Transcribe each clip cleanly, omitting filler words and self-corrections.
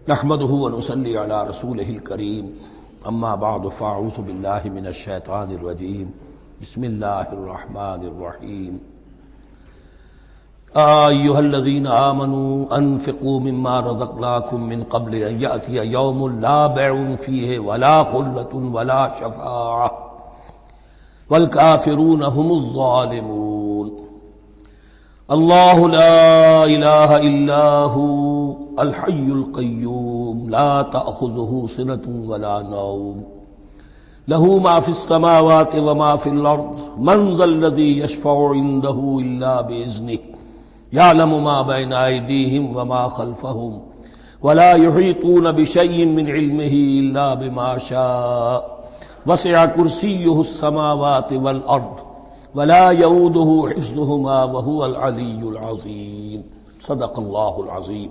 نحمده ونصلي على رسوله الكريم اما بعد فاعوذ بالله من الشيطان الرجيم بسم الله الرحمن الرحيم ايها الذين آمنوا انفقوا مما رزقناكم من قبل ان يأتي يوم لا بيع فيه ولا خلة ولا شفاعة والكافرون هم الظالمون اللہ لا الہ الا هو الحی القیوم لا تأخذه سنة ولا نوم له ما في السماوات وما في الأرض من ذا الذي يشفع عنده إلا بإذنه يعلم ما بين أيديهم وما خلفهم ولا يحيطون بشيء من علمه إلا بما شاء وسع كرسيه السماوات والأرض ولا يؤوده حفظهما وهو العلي العظيم صدق الله العظيم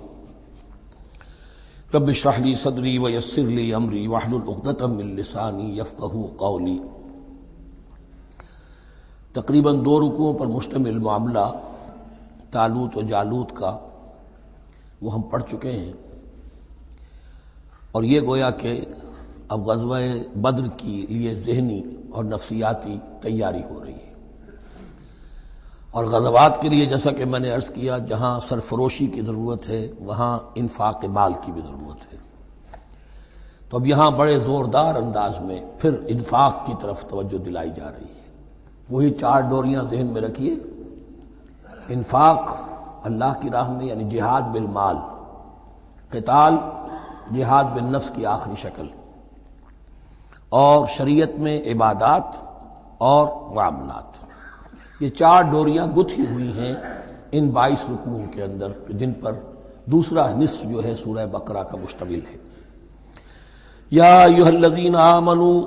رب اشرح لي صدري ويسر لي امري واحلل عقدة من لساني يفقهوا قولي۔ تقریباً 2 رکوعوں پر مشتمل معاملہ طالوت و جالوت کا وہ ہم پڑھ چکے ہیں، اور یہ گویا کہ اب غزوہ بدر کے لیے ذہنی اور نفسیاتی تیاری ہو رہی ہے، اور غزوات کے لیے جیسا کہ میں نے عرض کیا جہاں سرفروشی کی ضرورت ہے وہاں انفاق مال کی بھی ضرورت ہے، تو اب یہاں بڑے زوردار انداز میں پھر انفاق کی طرف توجہ دلائی جا رہی ہے۔ وہی 4 ڈوریاں ذہن میں رکھیے، انفاق اللہ کی راہ میں یعنی جہاد بالمال، قتال جہاد بالنفس کی آخری شکل، اور شریعت میں عبادات اور معاملات، یہ 4 ڈوریاں گتھی ہوئی ہیں ان 22 رکوعوں کے اندر، جن پر دوسرا نصف جو ہے سورہ بقرہ کا مشتمل ہے۔ یا ایھا الذین آمنوا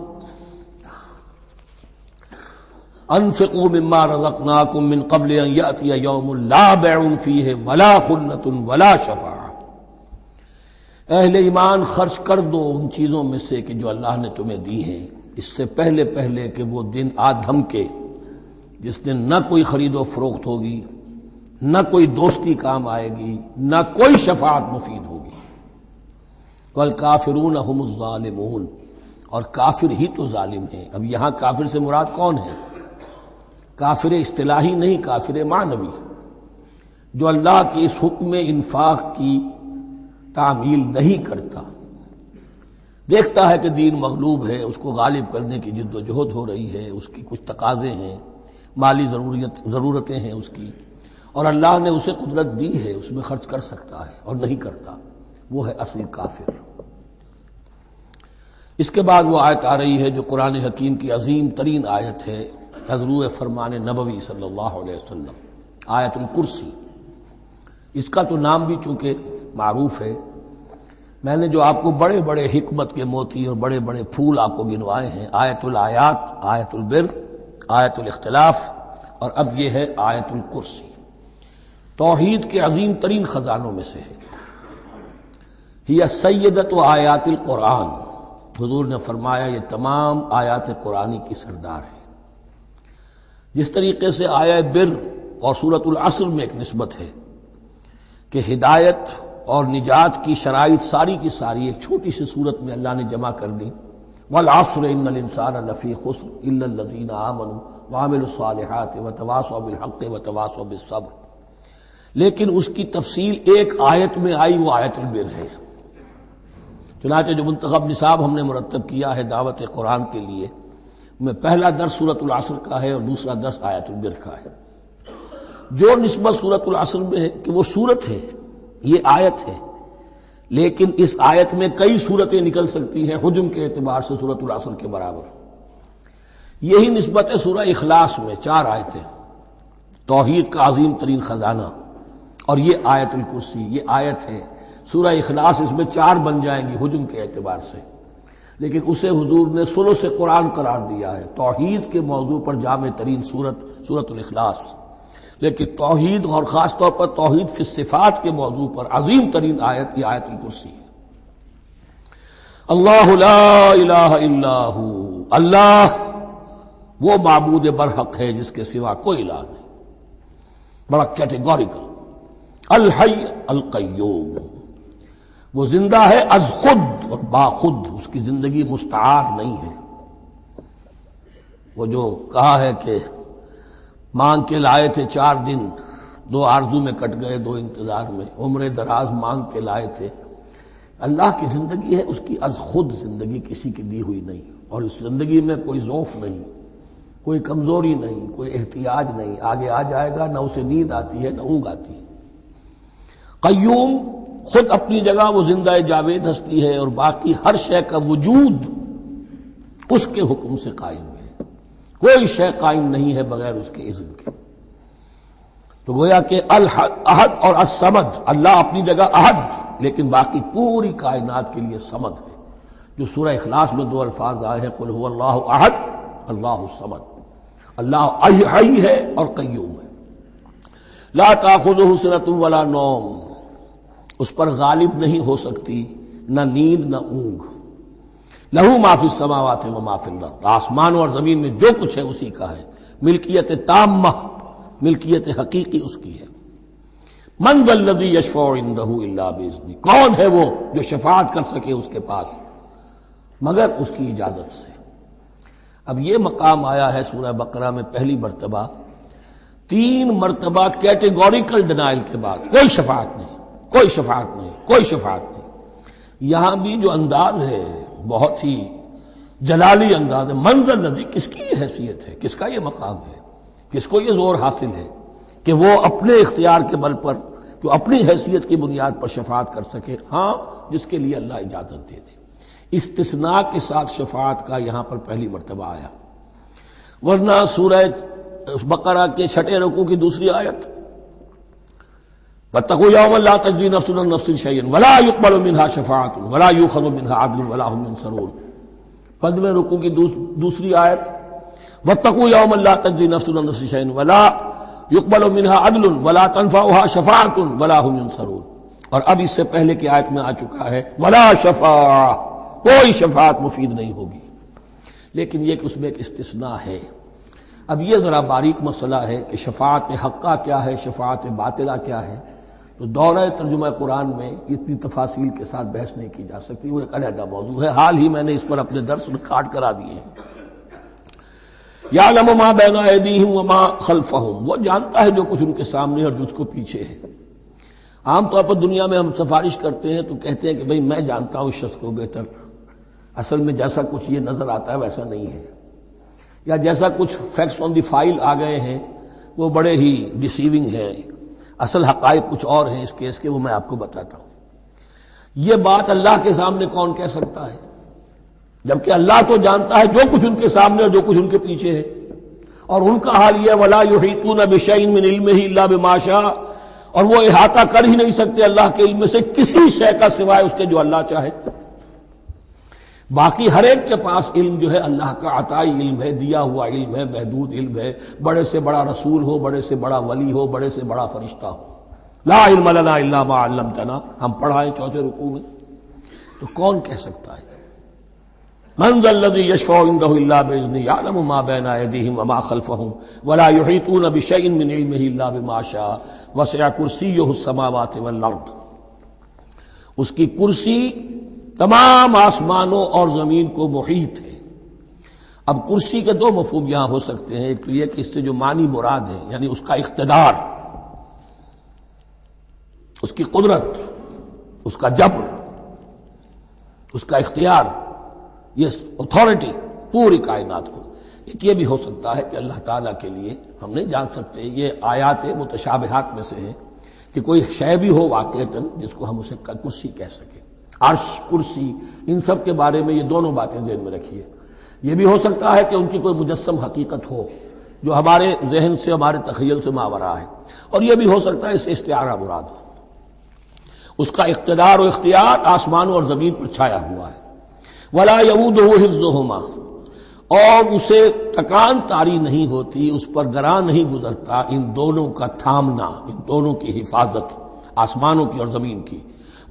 انفقوا مما رزقناکم من قبل ان یأتی یوم لا بیع فیہ ولا خلۃ ولا شفاعہ، اہل ایمان خرچ کر دو ان چیزوں میں سے کہ جو اللہ نے تمہیں دی ہیں، اس سے پہلے کہ وہ دن آ دھمکے جس دن نہ کوئی خرید و فروخت ہوگی، نہ کوئی دوستی کام آئے گی، نہ کوئی شفاعت مفید ہوگی۔ والکافرون هم الظالمون، اور کافر ہی تو ظالم ہیں۔ اب یہاں کافر سے مراد کون ہے؟ کافر اصطلاحی نہیں، کافر معنوی، جو اللہ کے اس حکم انفاق کی تعمیل نہیں کرتا، دیکھتا ہے کہ دین مغلوب ہے، اس کو غالب کرنے کی جد و جہد ہو رہی ہے، اس کی کچھ تقاضے ہیں، مالی ضرورتیں ہیں اس کی، اور اللہ نے اسے قدرت دی ہے، اس میں خرچ کر سکتا ہے اور نہیں کرتا، وہ ہے اصل کافر۔ اس کے بعد وہ آیت آ رہی ہے جو قرآن حکیم کی عظیم ترین آیت ہے، حضور فرمان نبوی صلی اللہ علیہ وسلم، آیت الکرسی۔ اس کا تو نام بھی چونکہ معروف ہے، میں نے جو آپ کو بڑے بڑے حکمت کے موتی اور بڑے بڑے پھول آپ کو گنوائے ہیں، آیت الآیات، آیت البر، آیت الاختلاف، اور اب یہ ہے آیت الکرسی، توحید کے عظیم ترین خزانوں میں سے ہے۔ ہی سیدۃ آیات القرآن، حضور نے فرمایا یہ تمام آیات قرآنی کی سردار ہے۔ جس طریقے سے آیت بر اور سورۃ العصر میں ایک نسبت ہے کہ ہدایت اور نجات کی شرائط ساری کی ساری ایک چھوٹی سی صورت میں اللہ نے جمع کر دی، والعصر ان الانسان لفی خسر الا الذین آمنوا وعملوا الصالحات وتواصوا بالحق وتواصوا بالصبر، لیکن اس کی تفصیل ایک آیت میں آئی، وہ آیت البر ہے۔ چنانچہ جو منتخب نصاب ہم نے مرتب کیا ہے دعوت قرآن کے لیے، میں پہلا درس سورۃ العصر کا ہے اور دوسرا درس آیت البر کا ہے۔ جو نسبت سورۃ العصر میں ہے کہ وہ سورت ہے، یہ آیت ہے، لیکن اس آیت میں کئی صورتیں نکل سکتی ہیں حجم کے اعتبار سے سورۃ العصر کے برابر۔ یہی نسبت ہے سورہ اخلاص میں، 4 آیتیں، توحید کا عظیم ترین خزانہ، اور یہ آیت الکرسی، یہ آیت ہے۔ سورہ اخلاص اس میں 4 بن جائیں گی حجم کے اعتبار سے، لیکن اسے حضور نے ثلث قرآن قرار دیا ہے، توحید کے موضوع پر جامع ترین سورۃ الاخلاص، لیکن توحید اور خاص طور پر توحید فی الصفات کے موضوع پر عظیم ترین آیت یہ آیت الکرسی ہے۔ اللہ لا الہ الا ہو، اللہ وہ معبود برحق ہے جس کے سوا کوئی الہ نہیں، بڑا کیٹیگوریکل۔ الحی القیوم، وہ زندہ ہے از خود اور باخود، اس کی زندگی مستعار نہیں ہے۔ وہ جو کہا ہے کہ مانگ کے لائے تھے 4 دن، 2 آرزو میں کٹ گئے، 2 انتظار میں، عمر دراز مانگ کے لائے تھے۔ اللہ کی زندگی ہے، اس کی از خود زندگی، کسی کی دی ہوئی نہیں، اور اس زندگی میں کوئی ضعف نہیں، کوئی کمزوری نہیں، کوئی احتیاج نہیں، آگے آ جائے گا، نہ اسے نیند آتی ہے نہ اونگ آتی ہے۔ قیوم، خود اپنی جگہ وہ زندہ جاوید ہستی ہے، اور باقی ہر شے کا وجود اس کے حکم سے قائم ہے، کوئی شے قائم نہیں ہے بغیر اس کے اذن کے۔ تو گویا کہ احد اور الصمد، اللہ اپنی جگہ احد، لیکن باقی پوری کائنات کے لیے صمد ہے، جو سورہ اخلاص میں 2 الفاظ آئے ہیں، قل هو اللہ احد اللہ الصمد۔ اللہ حی ہے اور قیوم ہے، لا تاخذہ سنۃ ولا نوم، اس پر غالب نہیں ہو سکتی نہ نیند نہ اونگ۔ لہو ما فی السماوات و ما فی الارض، آسمان اور زمین میں جو کچھ ہے اسی کا ہے، ملکیت تامہ، ملکیت حقیقی اس کی ہے۔ من ذا الذی یشفع عندہ الا باذنہ، کون ہے وہ جو شفاعت کر سکے اس کے پاس مگر اس کی اجازت سے۔ اب یہ مقام آیا ہے سورہ بقرہ میں پہلی مرتبہ، 3 مرتبہ کیٹیگوریکل ڈینائل کے بعد، کوئی شفاعت نہیں، کوئی شفاعت نہیں، کوئی شفاعت نہیں۔ یہاں بھی جو انداز ہے بہت ہی جلالی انداز ہے، منظر الذی، کس کی یہ حیثیت ہے، کس کا یہ مقام ہے، کس کو یہ زور حاصل ہے کہ وہ اپنے اختیار کے بل پر، جو اپنی حیثیت کی بنیاد پر شفاعت کر سکے؟ ہاں، جس کے لیے اللہ اجازت دے دے۔ استثناء کے ساتھ شفاعت کا یہاں پر پہلی مرتبہ آیا، ورنہ سورہ بقرہ کے 6 رکوع کی دوسری آیت، واتقوا یوما لا تجزی نفس عن نفس شیئا ولا یقبل منها شفاعۃ ولا یؤخذ منها عدل ولا هم ينصرون۔ 15 رکوع کی دوسری آیت، واتقوا یوما لا تجزی نفس عن نفس شیئا ولا یقبل منها عدل ولا تنفعها شفاعۃ ولا هم ينصرون۔ اور اب اس سے پہلے کی آیت میں آ چکا ہے ولا شفاعہ، کوئی شفاعت مفید نہیں ہوگی، لیکن یہ کہ اس میں ایک استثناء ہے۔ اب یہ ذرا باریک مسئلہ ہے کہ شفاعت حقہ کیا ہے، شفاعت باطلہ کیا ہے، تو دورہ ترجمہ قرآن میں اتنی تفاصیل کے ساتھ بحث نہیں کی جا سکتی، وہ ایک علیحدہ موضوع ہے، حال ہی میں نے اس پر اپنے درس ریکارڈ کرا دیے ہیں۔ یعلم ما بین ایدیہم وما خلفہم، وہ جانتا ہے جو کچھ ان کے سامنے اور جو اس کو پیچھے ہے۔ عام طور پر دنیا میں ہم سفارش کرتے ہیں تو کہتے ہیں کہ بھئی میں جانتا ہوں اس شخص کو بہتر، اصل میں جیسا کچھ یہ نظر آتا ہے ویسا نہیں ہے، یا جیسا کچھ فیکٹس آن دی فائل آ گئے ہیں وہ بڑے ہی ڈیسیونگ ہیں، اصل حقائق کچھ اور ہیں اس کیس کے، وہ میں آپ کو بتاتا ہوں۔ یہ بات اللہ کے سامنے کون کہہ سکتا ہے، جبکہ اللہ تو جانتا ہے جو کچھ ان کے سامنے اور جو کچھ ان کے پیچھے ہے، اور ان کا حال یہ وَلَا يُحِيطُونَ بِشَيْءٍ مِّنْ عِلْمِهِ إِلَّا بِمَا شَاءَ، اور وہ احاطہ کر ہی نہیں سکتے اللہ کے علم سے کسی شے کا سوائے اس کے جو اللہ چاہے۔ باقی ہر ایک کے پاس علم جو ہے اللہ کا عطائی علم ہے، دیا ہوا علم ہے، محدود علم ہے، بڑے سے بڑا رسول ہو، بڑے سے بڑا ولی ہو، بڑے سے بڑا فرشتہ ہو۔ لا علم لنا الا ما علمتنا، ہم پڑھائیں 4 رکوع میں، تو کون کہہ سکتا ہے؟ من ذا الذی یشفع عندہ الا باذنہ یعلم ما بین ایدیہم وما خلفہم ولا یحیطون بشیء من علمہ الا بما شاء وسع کرسیہ السماوات والارض، اس کی کرسی تمام آسمانوں اور زمین کو محیط ہے۔ اب کرسی کے 2 مفہوم یہاں ہو سکتے ہیں، ایک تو یہ کہ اس سے جو معنی مراد ہے یعنی اس کا اقتدار، اس کی قدرت، اس کا جبر، اس کا اختیار، یہ اتھارٹی پوری کائنات کو۔ ایک یہ بھی ہو سکتا ہے کہ اللہ تعالیٰ کے لیے ہم نہیں جان سکتے، یہ آیات متشابہات میں سے ہے کہ کوئی شے بھی ہو واقعتاً جس کو ہم اسے کرسی کہہ سکیں، عرش، کرسی، ان سب کے بارے میں یہ دونوں باتیں ذہن میں رکھیے۔ یہ بھی ہو سکتا ہے کہ ان کی کوئی مجسم حقیقت ہو جو ہمارے ذہن سے، ہمارے تخیل سے ماورا ہے، اور یہ بھی ہو سکتا ہے اس سے استعارہ مراد ہو، اس کا اقتدار و اختیار آسمانوں اور زمین پر چھایا ہوا ہے۔ ولا یؤودہ حفظہما، اور اسے تکان طاری نہیں ہوتی، اس پر گراں نہیں گزرتا ان دونوں کا تھامنا، ان دونوں کی حفاظت، آسمانوں کی اور زمین کی۔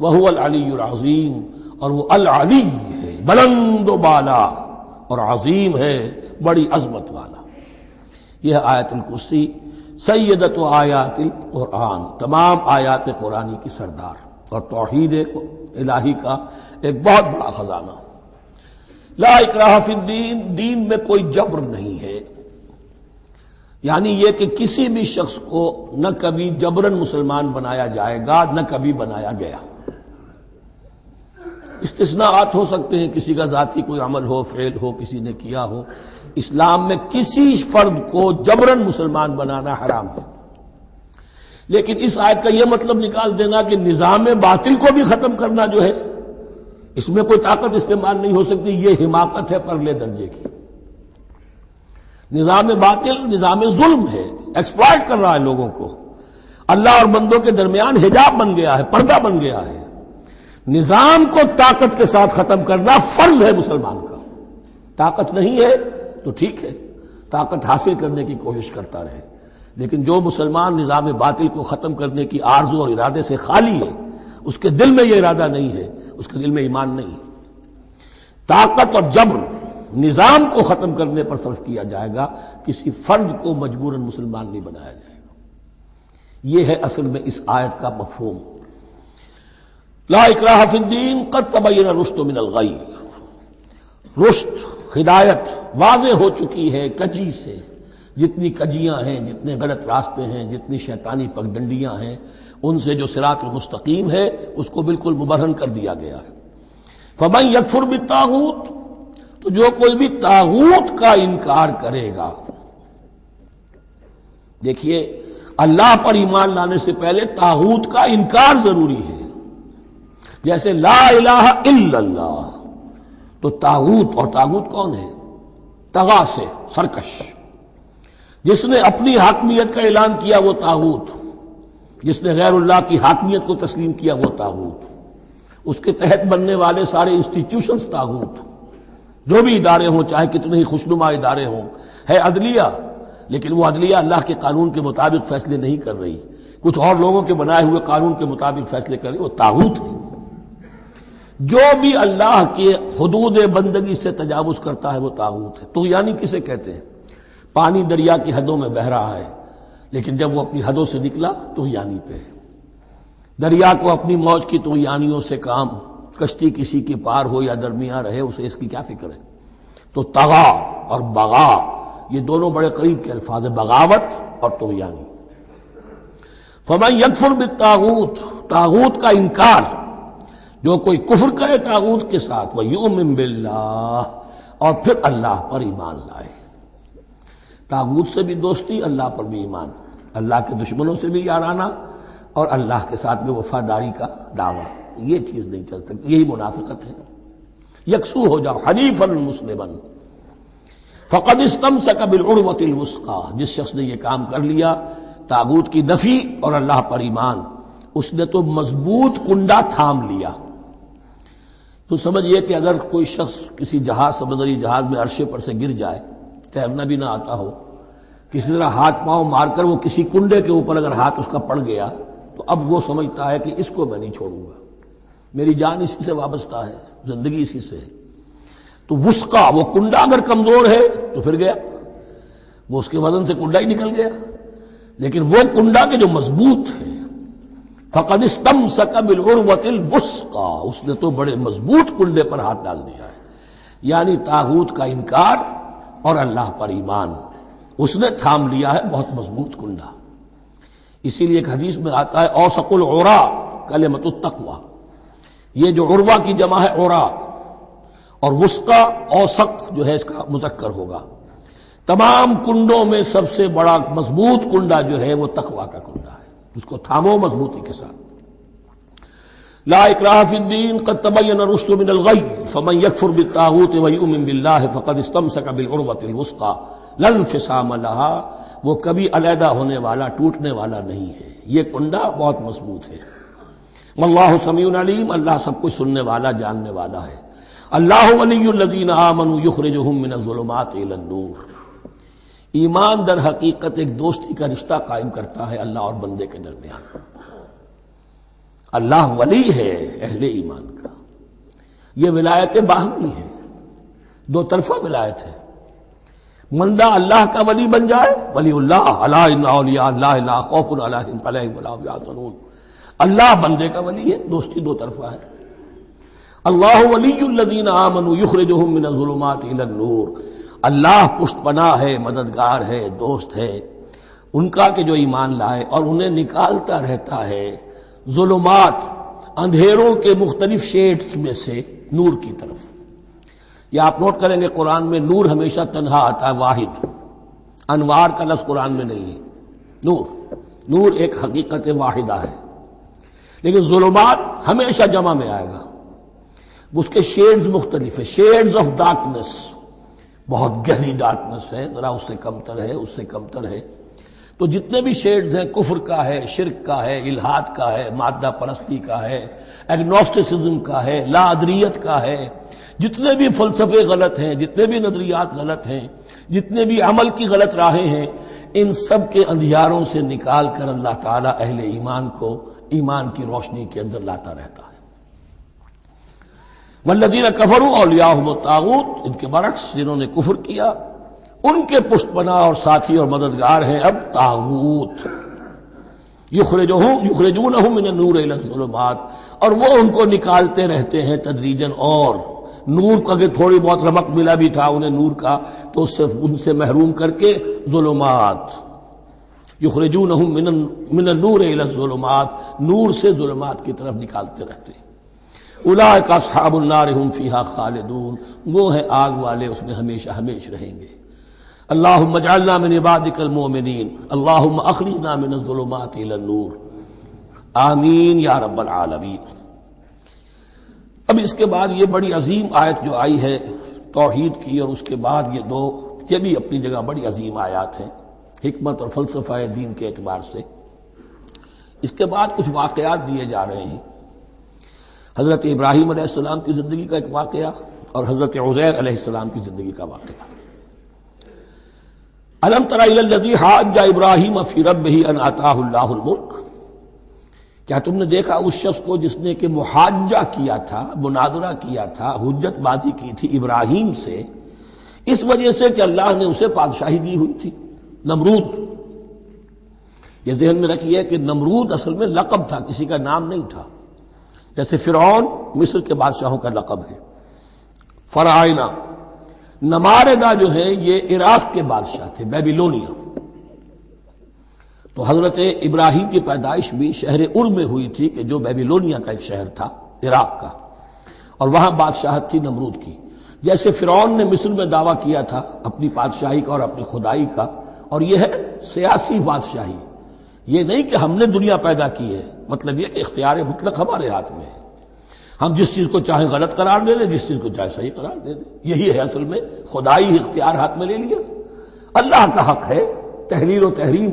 وہو العلی العظیم، اور وہ العلی ہے، بلند و بالا، اور عظیم ہے، بڑی عظمت والا۔ یہ آیت الکرسی سیدۃ آیات القرآن، تمام آیات قرآنی کی سردار۔ اور توحید الہی کا ایک بہت بڑا خزانہ۔ لا اکراہ فی الدین، دین میں کوئی جبر نہیں ہے، یعنی یہ کہ کسی بھی شخص کو نہ کبھی جبراً مسلمان بنایا جائے گا نہ کبھی بنایا گیا۔ استثناءات ہو سکتے ہیں، کسی کا ذاتی کوئی عمل ہو، فعل ہو، کسی نے کیا ہو۔ اسلام میں کسی فرد کو جبراً مسلمان بنانا حرام ہے، لیکن اس آیت کا یہ مطلب نکال دینا کہ نظام باطل کو بھی ختم کرنا جو ہے اس میں کوئی طاقت استعمال نہیں ہو سکتی، یہ حماقت ہے پرلے درجے کی۔ نظام باطل نظام ظلم ہے، ایکسپلائٹ کر رہا ہے لوگوں کو، اللہ اور بندوں کے درمیان حجاب بن گیا ہے، پردہ بن گیا ہے۔ نظام کو طاقت کے ساتھ ختم کرنا فرض ہے مسلمان کا۔ طاقت نہیں ہے تو ٹھیک ہے، طاقت حاصل کرنے کی کوشش کرتا رہے، لیکن جو مسلمان نظام باطل کو ختم کرنے کی آرزو اور ارادے سے خالی ہے، اس کے دل میں یہ ارادہ نہیں ہے، اس کے دل میں ایمان نہیں ہے۔ طاقت اور جبر نظام کو ختم کرنے پر صرف کیا جائے گا، کسی فرد کو مجبوراً مسلمان نہیں بنایا جائے گا۔ یہ ہے اصل میں اس آیت کا مفہوم۔ لا اکراہ فی الدین قد تبین الرشد من الغی، رشد ہدایت واضح ہو چکی ہے کجی سے، جتنی کجیاں ہیں، جتنے غلط راستے ہیں، جتنی شیطانی پگڈنڈیاں ہیں، ان سے جو صراط المستقیم ہے اس کو بالکل مبرہن کر دیا گیا ہے۔ فمن یکفر بالطاغوت، تو جو کوئی بھی طاغوت کا انکار کرے گا، دیکھیے اللہ پر ایمان لانے سے پہلے طاغوت کا انکار ضروری ہے۔ جیسے لا الہ الا اللہ، تو طاغوت، اور طاغوت کون ہے؟ طغا سے سرکش، جس نے اپنی حاکمیت کا اعلان کیا وہ طاغوت، جس نے غیر اللہ کی حاکمیت کو تسلیم کیا وہ طاغوت، اس کے تحت بننے والے سارے انسٹیٹیوشنز طاغوت، جو بھی ادارے ہوں، چاہے کتنے ہی خوشنما ادارے ہوں۔ ہے عدلیہ، لیکن وہ عدلیہ اللہ کے قانون کے مطابق فیصلے نہیں کر رہی، کچھ اور لوگوں کے بنائے ہوئے قانون کے مطابق فیصلے کر رہی، وہ طاغوت ہے۔ جو بھی اللہ کے حدود بندگی سے تجاوز کرتا ہے وہ طاغوت ہے۔ طغیانی کسے کہتے ہیں؟ پانی دریا کی حدوں میں بہہ رہا ہے، لیکن جب وہ اپنی حدوں سے نکلا طغیانی پہ ہے۔ دریا کو اپنی موج کی طغیانیوں سے کام، کشتی کسی کے پار ہو یا درمیان رہے اسے اس کی کیا فکر ہے؟ تو طغا اور بغا یہ دونوں بڑے قریب کے الفاظ ہیں، بغاوت اور طغیانی۔ فمن یکفر بالطاغوت، طاغوت کا انکار، جو کوئی کفر کرے طاغوت کے ساتھ، وَيُؤْمِن بِاللَّهِ، اور پھر اللہ پر ایمان لائے۔ طاغوت سے بھی دوستی، اللہ پر بھی ایمان، اللہ کے دشمنوں سے بھی یارانہ، اور اللہ کے ساتھ بھی وفاداری کا دعویٰ، یہ چیز نہیں چل سکتی، یہی منافقت ہے۔ یکسو ہو جاؤ، حنیفا مسلما فقد استمسک بالعروۃ الوثقی، جس شخص نے یہ کام کر لیا، طاغوت کی نفی اور اللہ پر ایمان، اس نے تو مضبوط کنڈا تھام لیا۔ تو سمجھئے کہ اگر کوئی شخص کسی جہاز، سمندری جہاز میں عرشے پر سے گر جائے، تیرنا بھی نہ آتا ہو، کسی طرح ہاتھ پاؤں مار کر وہ کسی کنڈے کے اوپر اگر ہاتھ اس کا پڑ گیا، تو اب وہ سمجھتا ہے کہ اس کو میں نہیں چھوڑوں گا، میری جان اسی سے وابستہ ہے، زندگی اسی سے ہے۔ تو وثقہ، وہ کنڈا اگر کمزور ہے تو پھر گیا، وہ اس کے وزن سے کنڈا ہی نکل گیا، لیکن وہ کنڈا کے جو مضبوط ہے، فقد استمسک بالعروۃ الوثقی، اس نے تو بڑے مضبوط کنڈے پر ہاتھ ڈال دیا ہے، یعنی طاغوت کا انکار اور اللہ پر ایمان، اس نے تھام لیا ہے بہت مضبوط کنڈا۔ اسی لیے ایک حدیث میں آتا ہے اوثق العراء کلمۃ التقوی، یہ جو عروہ کی جمع ہے عراء، اور وثقی اوثق جو ہے اس کا مذکر ہوگا۔ تمام کنڈوں میں سب سے بڑا مضبوط کنڈا جو ہے وہ تقوی کا کنڈا ہے، اس کو تھامو مضبوطی کے ساتھ۔ لا اکراہ فی الدین قد تبین الرشد من الغی فمن یکفر بالطاغوت ویؤمن باللہ فقد استمسک بالعروۃ الوثقی لا انفصام لها، وہ کبھی علیحدہ ہونے والا، ٹوٹنے والا نہیں ہے، یہ کنڈا بہت مضبوط ہے۔ واللہ سمیع علیم، اللہ سب کچھ سننے والا، جاننے والا ہے۔ اللہ ولی الذین آمنوا یخرجہم من الظلمات الی النور، ایمان در حقیقت ایک دوستی کا رشتہ قائم کرتا ہے اللہ اور بندے کے درمیان۔ اللہ ولی ہے اہل ایمان کا، یہ ولایت باہمی ہے، دو طرفہ ولایت ہے۔ بندہ اللہ کا ولی بن جائے، ولی اللہ، الا ان اولیاء اللہ لا خوف علیہم ولا هم يحزنون، اللہ بندے کا ولی ہے، دوستی دو طرفہ ہے۔ اللہ ولی الذین آمنوا یخرجہم من الظلمات الی النور، اللہ پشت پناہ ہے، مددگار ہے، دوست ہے ان کا کہ جو ایمان لائے اور انہیں نکالتا رہتا ہے ظلمات، اندھیروں کے مختلف شیڈز میں سے نور کی طرف۔ یہ آپ نوٹ کریں گے قرآن میں نور ہمیشہ تنہا آتا ہے، واحد، انوار کا لفظ قرآن میں نہیں ہے۔ نور ایک حقیقت واحدہ ہے، لیکن ظلمات ہمیشہ جمع میں آئے گا، اس کے شیڈز مختلف ہیں، شیڈز آف ڈارکنس، بہت گہری ڈارکنس ہے، ذرا اس سے کمتر ہے، اس سے کمتر ہے۔ تو جتنے بھی شیڈز ہیں، کفر کا ہے، شرک کا ہے، الحاد کا ہے، مادہ پرستی کا ہے، ایگنوسٹسزم کا ہے، لا ادریت کا ہے، جتنے بھی فلسفے غلط ہیں، جتنے بھی نظریات غلط ہیں، جتنے بھی عمل کی غلط راہیں ہیں، ان سب کے اندھیاروں سے نکال کر اللہ تعالیٰ اہل ایمان کو ایمان کی روشنی کے اندر لاتا رہتا ہے۔ والذین کفروا اولیاءہم الطاغوت، ان کے برعکس جنہوں نے کفر کیا ان کے پشت پناہ اور ساتھی اور مددگار ہیں اب طاغوت، یخرجونہم من النور الی الظلمات، اور وہ ان کو نکالتے رہتے ہیں تدریجاً، اور نور کا کہ تھوڑی بہت رمق ملا بھی تھا انہیں نور کا تو ان سے محروم کر کے ظلمات، یخرجونہم من النور الی الظلمات، نور سے ظلمات کی طرف نکالتے رہتے ہیں۔ اولئک اصحاب النار هم فیہا خالدون، وہ ہیں آگ والے، اس میں ہمیشہ ہمیش رہیں گے۔ اللہم اجعلنا من عبادک المؤمنین، اللہم اخرجنا من الظلمات الی النور، آمین یا رب العالمین۔ اب اس کے بعد یہ بڑی عظیم آیت جو آئی ہے توحید کی، اور اس کے بعد یہ بھی اپنی جگہ بڑی عظیم آیات ہیں حکمت اور فلسفہ دین کے اعتبار سے۔ اس کے بعد کچھ واقعات دیے جا رہے ہیں، حضرت ابراہیم علیہ السلام کی زندگی کا ایک واقعہ اور حضرت عزیر علیہ السلام کی زندگی کا واقعہ۔ الم تر الی الذی حاج ابراہیم فی ربہ ان آتاہ اللہ الملک، کیا تم نے دیکھا اس شخص کو جس نے کہ محاجہ کیا تھا، مناظرہ کیا تھا، حجت بازی کی تھی ابراہیم سے، اس وجہ سے کہ اللہ نے اسے بادشاہی دی ہوئی تھی، نمرود۔ یہ ذہن میں رکھیے کہ نمرود اصل میں لقب تھا، کسی کا نام نہیں تھا، جیسے فرعون مصر کے بادشاہوں کا لقب ہے، فرعونہ۔ نماردہ جو ہے یہ عراق کے بادشاہ تھے، بیبیلونیا۔ تو حضرت ابراہیم کی پیدائش بھی شہر ار میں ہوئی تھی کہ جو بیبیلونیا کا ایک شہر تھا عراق کا، اور وہاں بادشاہت تھی نمرود کی۔ جیسے فرعون نے مصر میں دعویٰ کیا تھا اپنی بادشاہی کا اور اپنی خدائی کا، اور یہ ہے سیاسی بادشاہی، یہ نہیں کہ ہم نے دنیا پیدا کی ہے، مطلب یہ کہ اختیار مطلق ہمارے ہاتھ میں ہے، ہم جس چیز کو چاہیں غلط قرار دے دیں، جس چیز کو چاہے صحیح قرار دے دیں۔ یہی ہے اصل میں خدائی اختیار ہاتھ میں لے لیا۔ اللہ کا حق ہے تحلیل و تحریم،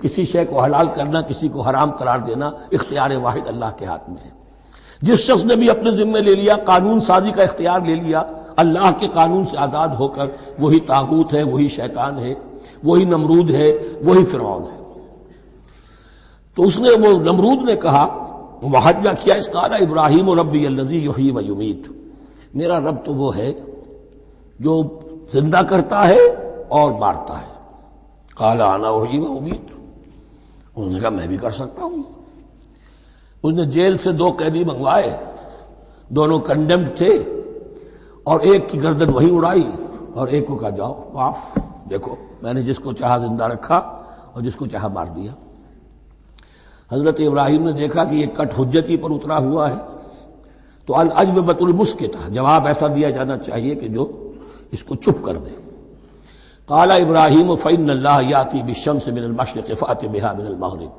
کسی شے کو حلال کرنا، کسی کو حرام قرار دینا، اختیار واحد اللہ کے ہاتھ میں ہے۔ جس شخص نے بھی اپنے ذمے لے لیا، قانون سازی کا اختیار لے لیا اللہ کے قانون سے آزاد ہو کر، وہی طاغوت ہے، وہی شیطان ہے، وہی نمرود ہے، وہی فرعون ہے۔ تو اس نے، وہ نمرود نے کہا، محاجہ کیا، اس قال ابراہیم ربی الذی یحیی و یمیت، میرا رب تو وہ ہے جو زندہ کرتا ہے اور مارتا ہے۔ قال انا احیی و امیت، انہوں نے کہا میں بھی کر سکتا ہوں۔ اس نے جیل سے 2 قیدی منگوائے، دونوں کنڈیمڈ تھے، اور ایک کی گردن وہیں اڑائی اور ایک کو کہا جاؤ معاف، دیکھو میں نے جس کو چاہا زندہ رکھا اور جس کو چاہا مار دیا۔ حضرت ابراہیم نے دیکھا کہ یہ کٹ حجتی پر اترا ہوا ہے، تو الاجوبۃ المسکتہ، جواب ایسا دیا جانا چاہیے کہ جو اس کو چپ کر دے۔ قال ابراہیم فإن اللہ یاتی بالشمس من المشرق فأت بها من المغرب،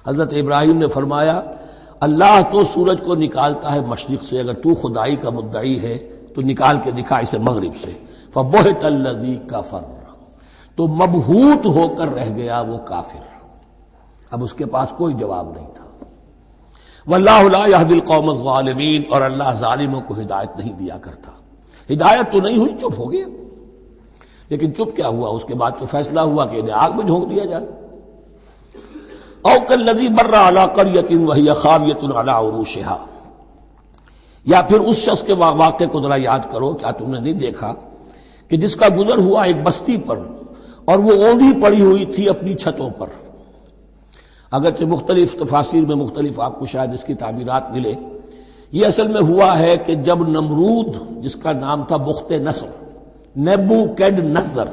حضرت ابراہیم نے فرمایا اللہ تو سورج کو نکالتا ہے مشرق سے، اگر تو خدائی کا مدعی ہے تو نکال کے دکھا اسے مغرب سے۔ فبہت الذی کفر، تو مبہوت ہو کر رہ گیا وہ کافر، اب اس کے پاس کوئی جواب نہیں تھا۔ واللہ لا یہدی القوم الظالمین، اور اللہ ظالموں کو ہدایت نہیں دیا کرتا۔ ہدایت تو نہیں ہوئی، چپ ہو گیا، لیکن چپ کیا ہوا، اس کے بعد تو فیصلہ ہوا کہ انہیں آگ میں جھونک دیا جائے۔ او کالذی مر علی قریۃ وہی خاویۃ علی عروشہا، یا پھر اس شخص کے واقعے کو ذرا یاد کرو، کیا تم نے نہیں دیکھا کہ جس کا گزر ہوا ایک بستی پر، اور وہ اوندھی پڑی ہوئی تھی اپنی چھتوں پر، اگرچہ مختلف تفاسیر میں مختلف آپ کو شاید اس کی تعبیرات ملے. یہ اصل میں ہوا ہے کہ جب نمرود، جس کا نام تھا بخت نصر، نیبوکیڈنیزر،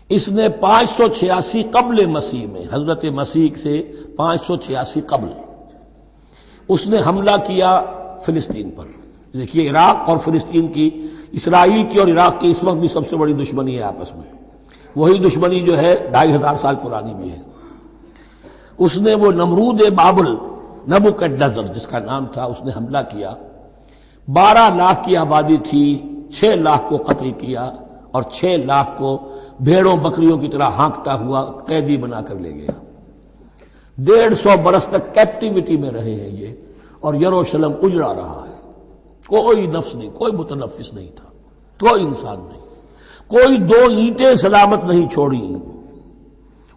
اس نے 586 قبل مسیح میں، حضرت مسیح سے 586 قبل، اس نے حملہ کیا فلسطین پر. دیکھیے عراق اور فلسطین کی، اسرائیل کی اور عراق کی اس وقت بھی سب سے بڑی دشمنی ہے آپس میں، وہی دشمنی جو ہے 2500 سال پرانی بھی ہے. اس نے وہ نمرود بابل، نیبوکیڈنیزر جس کا نام تھا، اس نے حملہ کیا. 12 لاکھ کی آبادی تھی، 6 لاکھ کو قتل کیا اور 6 لاکھ کو بھیڑوں بکریوں کی طرح ہانکتا ہوا قیدی بنا کر لے گیا. 150 برس تک کیپٹیوٹی میں رہے ہیں یہ، اور یروشلم اجڑا رہا ہے. کوئی نفس نہیں، کوئی متنفس نہیں تھا، کوئی انسان نہیں، کوئی 2 اینٹیں سلامت نہیں چھوڑی.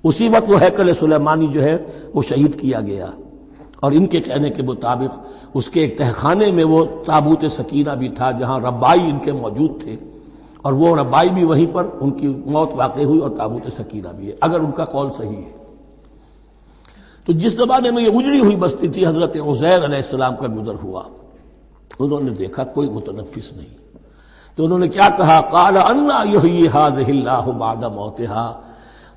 اسی وقت وہ ہیکل سلیمانی جو ہے وہ شہید کیا گیا، اور ان کے کہنے کے مطابق اس کے ایک تہخانے میں وہ تابوت سکینہ بھی تھا جہاں ربائی ان کے موجود تھے، اور وہ ربائی بھی وہیں پر ان کی موت واقع ہوئی، اور تابوت سکینہ بھی ہے اگر ان کا قول صحیح ہے. تو جس زمانے میں یہ اجڑی ہوئی بستی تھی، حضرت عزیر علیہ السلام کا گزر ہوا، انہوں نے دیکھا کوئی متنفس نہیں، تو انہوں نے کیا کہا؟ قال انا یحیی ھذہ اللہ بعد موتھا،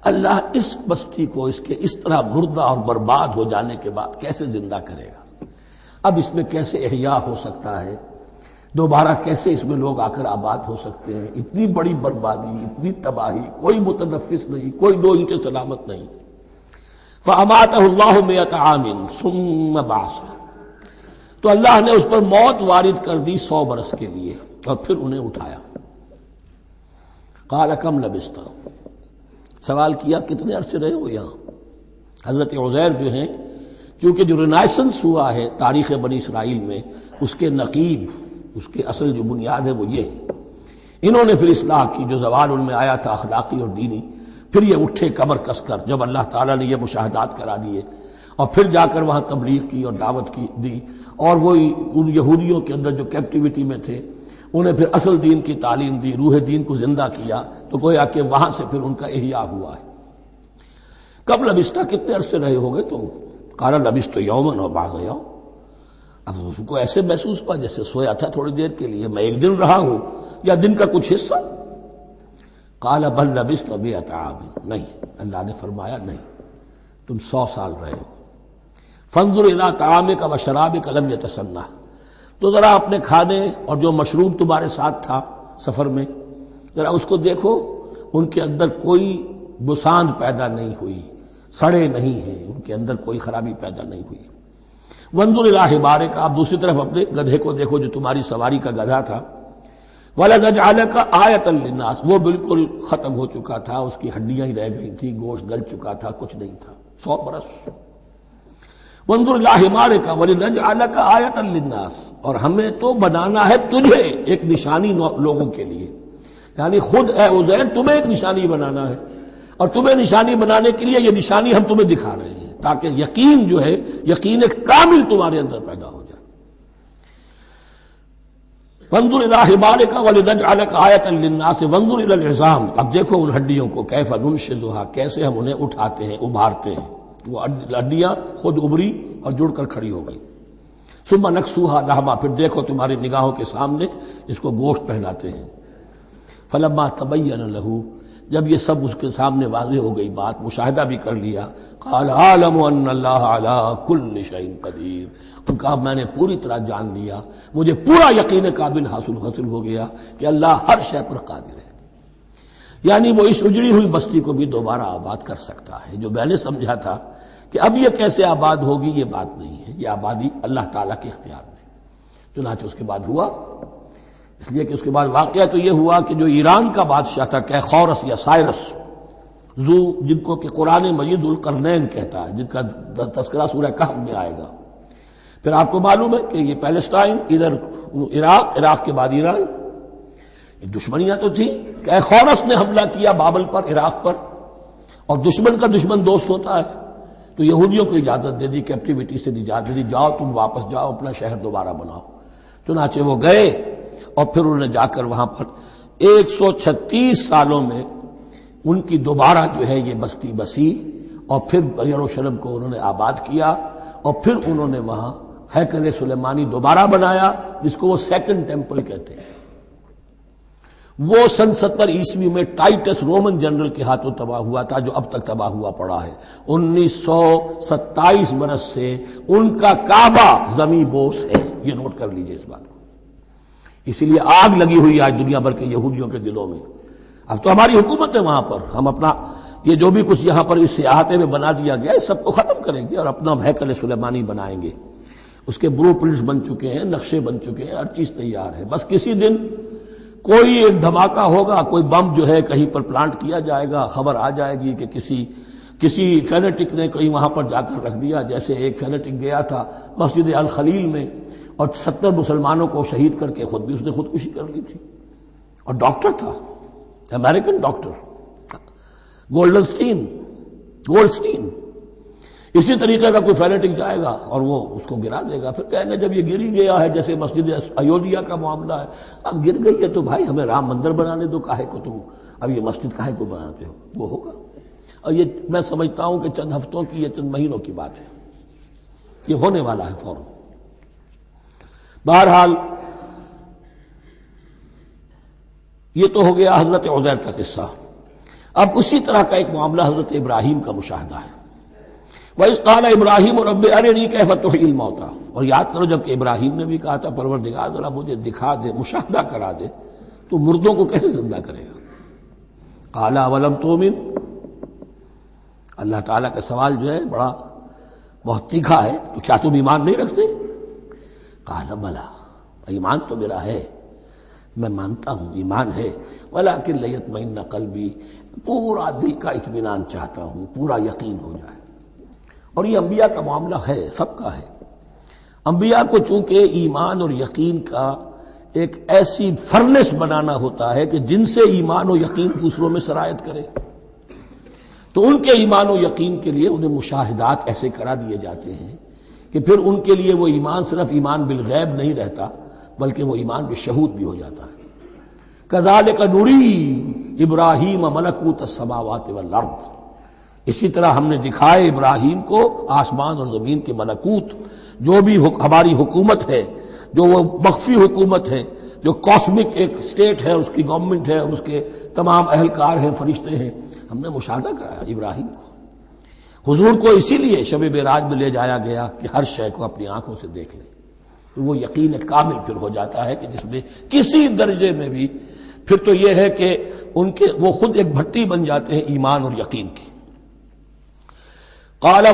اللہ اس بستی کو اس کے اس طرح مردہ اور برباد ہو جانے کے بعد کیسے زندہ کرے گا؟ اب اس میں کیسے احیاء ہو سکتا ہے؟ دوبارہ کیسے اس میں لوگ آ کر آباد ہو سکتے ہیں؟ اتنی بڑی بربادی، اتنی تباہی، کوئی متنفس نہیں، کوئی 2 اینٹیں سلامت نہیں. فَأَمَاتَهُ اللَّهُ مِئَةَ عَامٍ ثُمَّ بَعَثَهُ، تو اللہ نے اس پر موت وارد کر دی 100 برس کے لیے، اور پھر انہیں اٹھایا. قَالَ كَمْ لَبِثْتَ، سوال کیا کتنے عرصے رہے ہو یہاں؟ حضرت عزیر جو ہیں، چونکہ جو رینائسنس ہوا ہے تاریخ بنی اسرائیل میں، اس کے نقیب، اس کے اصل جو بنیاد ہے وہ یہ ہے. انہوں نے پھر اصلاح کی، جو زوال ان میں آیا تھا اخلاقی اور دینی، پھر یہ اٹھے کمر کس کر جب اللہ تعالیٰ نے یہ مشاہدات کرا دیے، اور پھر جا کر وہاں تبلیغ کی اور دعوت کی دی، اور وہی ان یہودیوں کے اندر جو کیپٹیوٹی میں تھے انہیں پھر اصل دین کی تعلیم دی، روح دین کو زندہ کیا. تو گویا کہ وہاں سے پھر ان کا احیاء ہوا ہے. کب لبثت، کتنے عرصے رہے ہوگے تم؟ قال لبثت یوما و بعض یوم، اب اس کو ایسے محسوس ہوا جیسے سویا تھا تھوڑی دیر کے لیے، میں 1 دن رہا ہوں یا دن کا کچھ حصہ. قال بل لبثت 100 عام، نہیں، اللہ نے فرمایا نہیں، تم 100 سال رہے ہو. فانظر الی طعامک و شرابک لم یتسنہ، تو ذرا اپنے کھانے اور جو مشروب تمہارے ساتھ تھا سفر میں، ذرا اس کو دیکھو، ان کے اندر کوئی بساند پیدا نہیں ہوئی، سڑے نہیں ہیں، ان کے اندر کوئی خرابی پیدا نہیں ہوئی. وانظر الی حمارک، آپ دوسری طرف اپنے گدھے کو دیکھو جو تمہاری سواری کا گدھا تھا. وَلَنَجْعَلَكَ آیَةً لِلنَّاسِ، وہ بالکل ختم ہو چکا تھا، اس کی ہڈیاں ہی رہ گئی تھی، گوشت گل چکا تھا، کچھ نہیں تھا. 100 برس. وانظر الی حمارک وَلِنَجْعَلَكَ آیَةً لِلنَّاسِ، اور ہمیں تو بنانا ہے تجھے ایک نشانی لوگوں کے لیے، یعنی خود اے عزیر تمہیں ایک نشانی بنانا ہے، اور تمہیں نشانی بنانے کے لیے یہ نشانی ہم تمہیں دکھا رہے ہیں تاکہ یقین جو ہے، یقین کامل تمہارے اندر پیدا ہو جائے. وانظر الی حمارک ولنجعلک آیۃ للناس وانظر الی العظام، اب دیکھو ان ہڈیوں کو، کیف ننشزھا، کیسے ہم انہیں اٹھاتے ہیں، ابھارتے ہیں. وہ ہڈیاں خود ابری اور جڑ کر کھڑی ہو گئی. ثم نکسوھا لحما، پھر دیکھو تمہاری نگاہوں کے سامنے اس کو گوشت پہناتے ہیں. فلما تبین لہ، جب یہ سب اس کے سامنے واضح ہو گئی بات، مشاہدہ بھی کر لیا، قال اعلم ان اللہ علی کل شیء قدیر، ان کا میں نے پوری طرح جان لیا، مجھے پورا یقین قابل حاصل ہو گیا کہ اللہ ہر شے پر قادر ہے. یعنی وہ اس اجڑی ہوئی بستی کو بھی دوبارہ آباد کر سکتا ہے. جو میں نے سمجھا تھا کہ اب یہ کیسے آباد ہوگی، یہ بات نہیں ہے، یہ آبادی اللہ تعالیٰ کے اختیار میں. چنانچہ اس کے بعد ہوا، اس لیے کہ اس کے بعد واقعہ تو یہ ہوا کہ جو ایران کا بادشاہ تھا کیخورس یا سائرس ذو، جن کو کہ قرآن مجید ذوالقرنین کہتا ہے، جن کا تذکرہ سورہ کہف میں آئے گا. پھر آپ کو معلوم ہے کہ یہ پیلسٹائن، ادھر عراق کے بعد ایران، دشمنیاں تو تھیں. کیخورس نے حملہ کیا بابل پر، عراق پر، اور دشمن کا دشمن دوست ہوتا ہے، تو یہودیوں کو اجازت دے دی، کیپٹیوٹی سے اجازت دے دی، جاؤ تم واپس جاؤ، اپنا شہر دوبارہ بناؤ. چنانچہ وہ گئے، اور پھر انہوں نے جا کر وہاں پر 136 سالوں میں ان کی دوبارہ جو ہے یہ بستی بسی، اور پھر یروشلم کو انہوں نے آباد کیا، اور پھر انہوں نے وہاں ہیکل سلیمانی دوبارہ بنایا، جس کو وہ سیکنڈ ٹیمپل کہتے ہیں۔ وہ سن 70 عیسوی میں ٹائٹس رومن جنرل کے ہاتھوں تباہ ہوا تھا، جو اب تک تباہ ہوا پڑا ہے۔ 1927 برس سے ان کا کعبہ زمیں بوس ہے، یہ نوٹ کر لیجئے اس بات کو۔ اسی لیے آگ لگی ہوئی آج دنیا بھر کے یہودیوں کے دلوں میں۔ اب تو ہماری حکومت ہے وہاں پر، ہم اپنا یہ جو بھی کچھ یہاں پر اس احاطے میں بنا دیا گیا ہے سب کو ختم کریں گے اور اپنا ہیکل سلیمانی بنائیں گے۔ اس کے بلو پرنٹس بن چکے ہیں، نقشے بن چکے ہیں، ہر چیز تیار ہے۔ بس کسی دن کوئی ایک دھماکہ ہوگا، کوئی بم جو ہے کہیں پر پلانٹ کیا جائے گا، خبر آ جائے گی کہ کسی فینیٹک نے کہیں وہاں پر جا کر رکھ دیا، جیسے ایک فینیٹک گیا تھا مسجد الخلیل میں اور 70 مسلمانوں کو شہید کر کے خود بھی اس نے خودکشی کر لی تھی، اور ڈاکٹر تھا، امریکن ڈاکٹر گولڈسٹین۔ اسی طریقے کا کوئی فینیٹک جائے گا اور وہ اس کو گرا دے گا، پھر کہیں گے جب یہ گری گیا ہے، جیسے مسجد ایودھیا کا معاملہ ہے، اب گر گئی ہے تو بھائی ہمیں رام مندر بنانے دو، کاہے کو تم اب یہ مسجد کاہے کو بناتے ہو؟ وہ ہوگا، اور یہ میں سمجھتا ہوں کہ چند ہفتوں کی، یہ چند مہینوں کی بات ہے، یہ ہونے والا ہے فوراً۔ بہرحال یہ تو ہو گیا حضرت عزیر کا قصہ۔ اب اسی طرح کا ایک معاملہ حضرت ابراہیم کا مشاہدہ ہے۔ وَإِذْ قَالَ إِبْرَاهِيمُ رَبِّ أَرِنِي كَيْفَ تُحْيِي الْمَوْتَىٰ، اور یاد کرو جب کہ ابراہیم نے بھی کہا تھا پروردگار ذرا مجھے دکھا دے، مشاہدہ کرا دے، تو مردوں کو کیسے زندہ کرے گا؟ قَالَ أَوَلَمْ تُؤْمِنْ، اللہ تعالیٰ کا سوال جو ہے بہت تیکھا ہے، تو کیا تم ایمان نہیں رکھتے؟ قَالَ بَلَىٰ، ایمان تو میرا ہے، میں مانتا ہوں ایمان ہے، وَلَٰكِن لِيَطْمَئِنَّ قَلْبِي، پورا دل کا اطمینان چاہتا ہوں، پورا یقین ہو جائے۔ اور یہ انبیاء کا معاملہ ہے، سب کا ہے۔ انبیاء کو چونکہ ایمان اور یقین کا ایک ایسی فرنس بنانا ہوتا ہے کہ جن سے ایمان و یقین دوسروں میں سرایت کرے، تو ان کے ایمان و یقین کے لیے انہیں مشاہدات ایسے کرا دیے جاتے ہیں کہ پھر ان کے لیے وہ ایمان صرف ایمان بالغیب نہیں رہتا، بلکہ وہ ایمان بالشہود بھی ہو جاتا ہے۔ کذالک نری ابراہیم ملکوت السماوات والارض، اسی طرح ہم نے دکھائے ابراہیم کو آسمان اور زمین کے ملکوت، جو بھی ہماری حکومت ہے، جو وہ مخفی حکومت ہے، جو کاسمک ایک اسٹیٹ ہے، اس کی گورنمنٹ ہے اور اس کے تمام اہلکار ہیں، فرشتے ہیں، ہم نے مشاہدہ کرایا ابراہیم کو۔ حضور کو اسی لیے شب معراج میں لے جایا گیا کہ ہر شے کو اپنی آنکھوں سے دیکھ لیں، تو وہ یقین کامل پھر ہو جاتا ہے کہ جس میں کسی درجے میں بھی پھر تو یہ ہے کہ وہ خود ایک بھٹی بن جاتے ہیں ایمان اور یقین کی۔ قال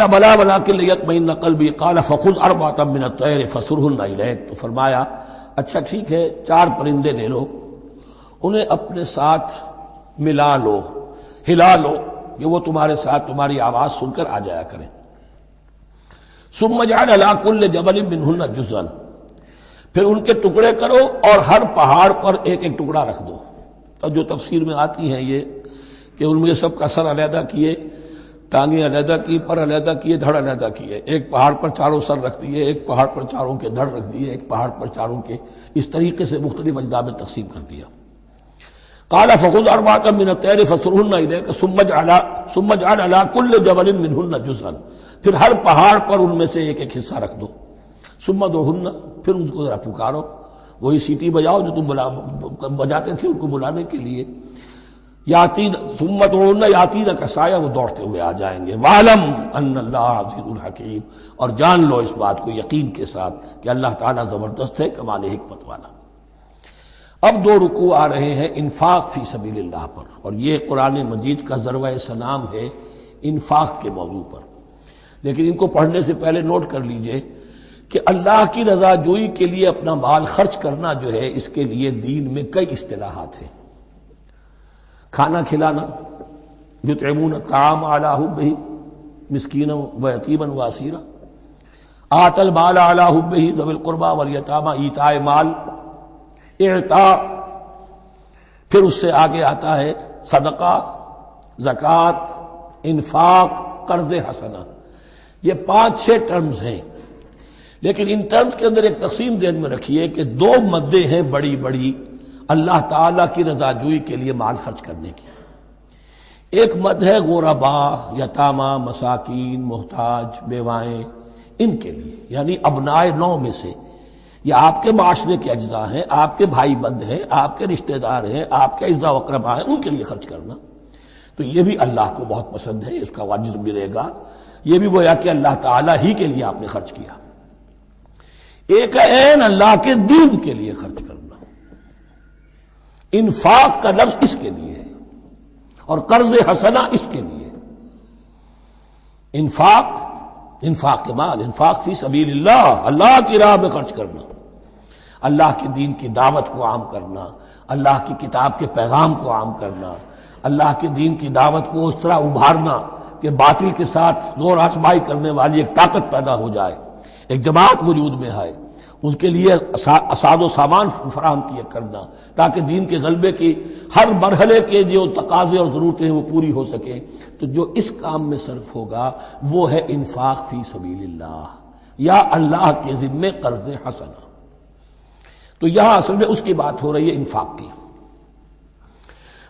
بلا ولكن ليطمئن قلبي قال فخذ أربعة من الطير فصرهن إليك، تو فرمایا اچھا ٹھیک ہے، 4 پرندے لے لو، انہیں اپنے ساتھ ملا لو، ہلا لو، کہ وہ تمہارے ساتھ تمہاری آواز سن کر آ جایا کریں۔ ثم اجعل على كل جبل منهن جزءا، پھر ان کے ٹکڑے کرو اور ہر پہاڑ پر ایک ایک ٹکڑا رکھ دو۔ تو جو تفسیر میں آتی ہیں یہ کہ ان میں سب کا سر علیحدہ کیے، ٹانگیں علیحدہ کی، پر علیحدہ کیے، دھڑ علیحدہ کیے، ایک پہاڑ پر چاروں سر رکھ دیے، ایک پہاڑ پر چاروں کے دھڑ رکھ دیے، ایک پہاڑ پر چاروں کے، اس طریقے سے مختلف اجزاء میں تقسیم کر دیا۔ قال فخذ أربعة من الطير فصرهن إليك ثم اجعل على كل جبل منهن جزءا، پھر ہر پہاڑ پر ان میں سے ایک ایک حصہ رکھ دو۔ ثم ادعوهن، پھر ان کو ذرا پکارو، وہی سیٹی بجاؤ جو تم بجاتے تھے ان کو بلانے کے لیے۔ ثم ادعوهن يأتينك سعيا، وہ دوڑتے ہوئے آ جائیں گے۔ وَاعْلَمْ أَنَّ اللَّهَ عَزِيزٌ حَكِيمٌ، اور جان لو اس بات کو یقین کے ساتھ کہ اللہ تعالیٰ زبردست ہے، کمال حکمت والا۔ اب 2 رکوع آ رہے ہیں انفاق فی سبیل اللہ پر، اور یہ قرآن مجید کا ذروہ سلام ہے انفاق کے موضوع پر۔ لیکن ان کو پڑھنے سے پہلے نوٹ کر لیجئے کہ اللہ کی رضا جوئی کے لیے اپنا مال خرچ کرنا جو ہے، اس کے لیے دین میں کئی اصطلاحات ہیں۔ کھانا کھلانا، یطعمون الطعام علی حبہ مسکینا ویتیما واسیرا، آتى المال علی حبہ ذوی القربى والیتامى، ایتاء مال، اعطاء، پھر اس سے آگے آتا ہے صدقہ، زکوٰۃ، انفاق، قرض حسنہ۔ یہ 5-6 ٹرمز ہیں، لیکن ان ٹرمز کے اندر ایک تقسیم ذہن میں رکھیے کہ 2 مدیں ہیں بڑی بڑی اللہ تعالیٰ کی رضا جوئی کے لیے مال خرچ کرنے کی۔ ایک مد ہے غربا، یتامى، مساکین، محتاج، بیوائیں، ان کے لیے، یعنی ابنائے نو میں سے، یہ آپ کے معاشرے کے اجزاء ہیں، آپ کے بھائی بند ہیں، آپ کے رشتہ دار ہیں، آپ کے اعزاء و اقرباء ہیں، ان کے لیے خرچ کرنا تو یہ بھی اللہ کو بہت پسند ہے، اس کا اجر ملے گا، یہ بھی گویا کہ اللہ تعالیٰ ہی کے لیے آپ نے خرچ کیا۔ ایک عین اللہ کے دین کے لیے خرچ کرنا، انفاق کا لفظ اس کے لیے ہے، اور قرض حسنہ اس کے لیے، انفاق کے مال، انفاق فی سبیل اللہ، اللہ کی راہ میں خرچ کرنا، اللہ کے دین کی دعوت کو عام کرنا، اللہ کی کتاب کے پیغام کو عام کرنا، اللہ کے دین کی دعوت کو اس طرح ابھارنا کہ باطل کے ساتھ زور آزمائی کرنے والی ایک طاقت پیدا ہو جائے، ایک جماعت وجود میں آئے، ان کے لیے اساد و سامان فراہم کیا کرنا تاکہ دین کے غلبے کی ہر مرحلے کے جو تقاضے اور ضرورتیں ہیں وہ پوری ہو سکیں۔ تو جو اس کام میں صرف ہوگا وہ ہے انفاق فی سبیل اللہ یا اللہ کے ذمے قرض حسنہ۔ تو یہاں اصل میں اس کی بات ہو رہی ہے، انفاق کی۔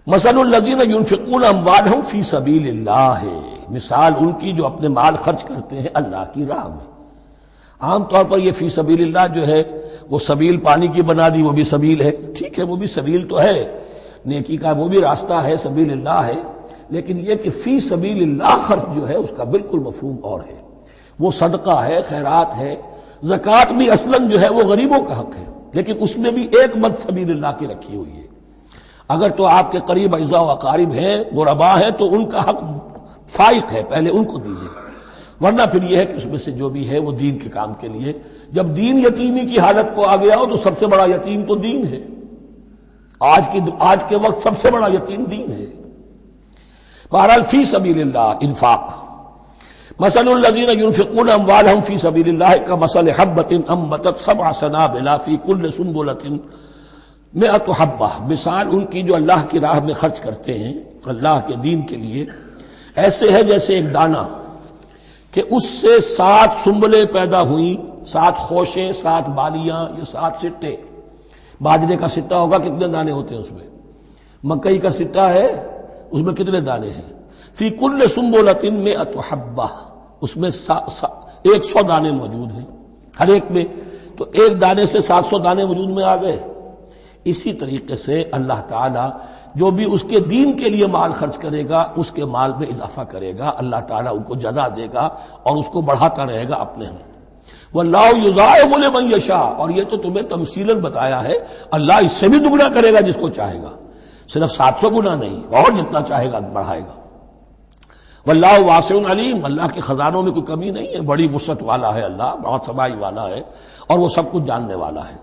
مثل الذین ينفقون اموالهم فی سبیل اللہ ہے، مثال ان کی جو اپنے مال خرچ کرتے ہیں اللہ کی راہ میں۔ عام طور پر یہ فی سبیل اللہ جو ہے وہ سبیل پانی کی بنا دی، وہ بھی سبیل ہے، ٹھیک ہے، وہ بھی سبیل تو ہے، نیکی کا وہ بھی راستہ ہے، سبیل اللہ ہے، لیکن یہ کہ فی سبیل اللہ خرچ جو ہے اس کا بالکل مفہوم اور ہے، وہ صدقہ ہے، خیرات ہے، زکوٰۃ بھی اصلاً جو ہے وہ غریبوں کا حق ہے، لیکن اس میں بھی ایک مد سبیل اللہ کی رکھی ہوئی ہے۔ اگر تو آپ کے قریب اعزاء و اقارب ہیں، غرباء ہیں، تو ان کا حق فائق ہے، پہلے ان کو دیجیے، ورنہ پھر یہ ہے کہ اس میں سے جو بھی ہے وہ دین کے کام کے لیے۔ جب دین یتیمی کی حالت کو آ گیا ہو تو سب سے بڑا یتیم تو دین ہے، آج کے وقت سب سے بڑا یتیم دین ہے۔ بہرحال فی سبیل اللہ انفاق۔ مثل الذین ينفقون اموالهم فی سبیل اللہ کمثل حبۃ انبتت سبع سنابل فی کل سنبلۃ مئۃ حبہ، مثال ان کی جو اللہ کی راہ میں خرچ کرتے ہیں اللہ کے دین کے لیے، ایسے ہے جیسے ایک دانہ کہ اس سے 7 سنبلیں پیدا ہوئیں، 7 خوشیں، 7 بالیاں، یہ 7 سٹے۔ باجرے کا سٹا ہوگا کتنے دانے ہوتے ہیں اس میں، مکئی کا سٹا ہے اس میں کتنے دانے ہیں، فی کل سنبلۃ مئۃ حبہ، اس میں 100 دانے موجود ہیں ہر ایک میں، تو ایک دانے سے 700 دانے وجود میں آ گئے۔ اسی طریقے سے اللہ تعالیٰ جو بھی اس کے دین کے لیے مال خرچ کرے گا اس کے مال میں اضافہ کرے گا، اللہ تعالیٰ ان کو جزا دے گا اور اس کو بڑھاتا رہے گا اپنے ہاں۔ واللہ یضاعف لمن یشاء، اور یہ تو تمہیں تمثیلاً بتایا ہے، اللہ اس سے بھی دگنا کرے گا جس کو چاہے گا، صرف 700 گنا نہیں، اور جتنا چاہے گا بڑھائے گا۔ واللہ واسع علیم، اللہ کے خزانوں میں کوئی کمی نہیں ہے، بڑی وسعت والا ہے اللہ، بہت سمائی والا ہے اور وہ سب کچھ جاننے والا ہے۔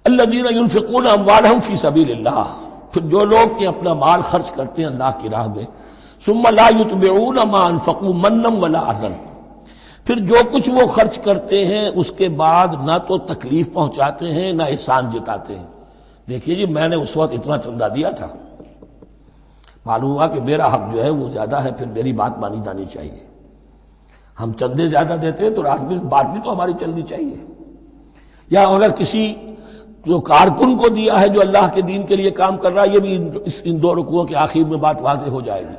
الذین ينفقون اموالهم فی سبیل اللہ، پھر جو لوگ کہ اپنا مال خرچ کرتے ہیں اللہ کی راہ میں، ثم لا يتبعون ما انفقوا منا ولا اذى، پھر جو کچھ وہ خرچ کرتے ہیں اس کے بعد نہ تو تکلیف پہنچاتے ہیں نہ احسان جتاتے ہیں۔ دیکھیے جی میں نے اس وقت اتنا چندہ دیا تھا، معلوم ہوا کہ میرا حق جو ہے وہ زیادہ ہے، پھر میری بات مانی جانی چاہیے۔ ہم چندے زیادہ دیتے ہیں تو رات میں بات بھی تو ہماری چلنی چاہیے۔ یا اگر کسی جو کارکن کو دیا ہے جو اللہ کے دین کے لیے کام کر رہا ہے، یہ بھی ان 2 رکوعوں کے آخر میں بات واضح ہو جائے گی۔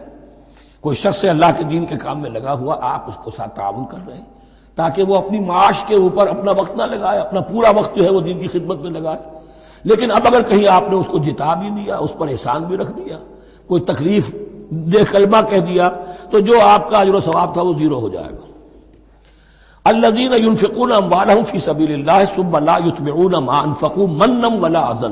کوئی شخص ہے اللہ کے دین کے کام میں لگا ہوا، آپ اس کو ساتھ تعاون کر رہے ہیں تاکہ وہ اپنی معاش کے اوپر اپنا وقت نہ لگائے، اپنا پورا وقت جو ہے وہ دین کی خدمت میں لگائے، لیکن اب اگر کہیں آپ نے اس کو جتا بھی دیا، اس پر احسان بھی رکھ دیا، کوئی تکلیف دے کلمہ کہہ دیا، تو جو آپ کا اجر و ثواب تھا وہ 0 ہو جائے گا۔ الذین ينفقون اموالهم فی سبیل اللہ ثم لا يتبعون ما انفقوا منا ولا اذى،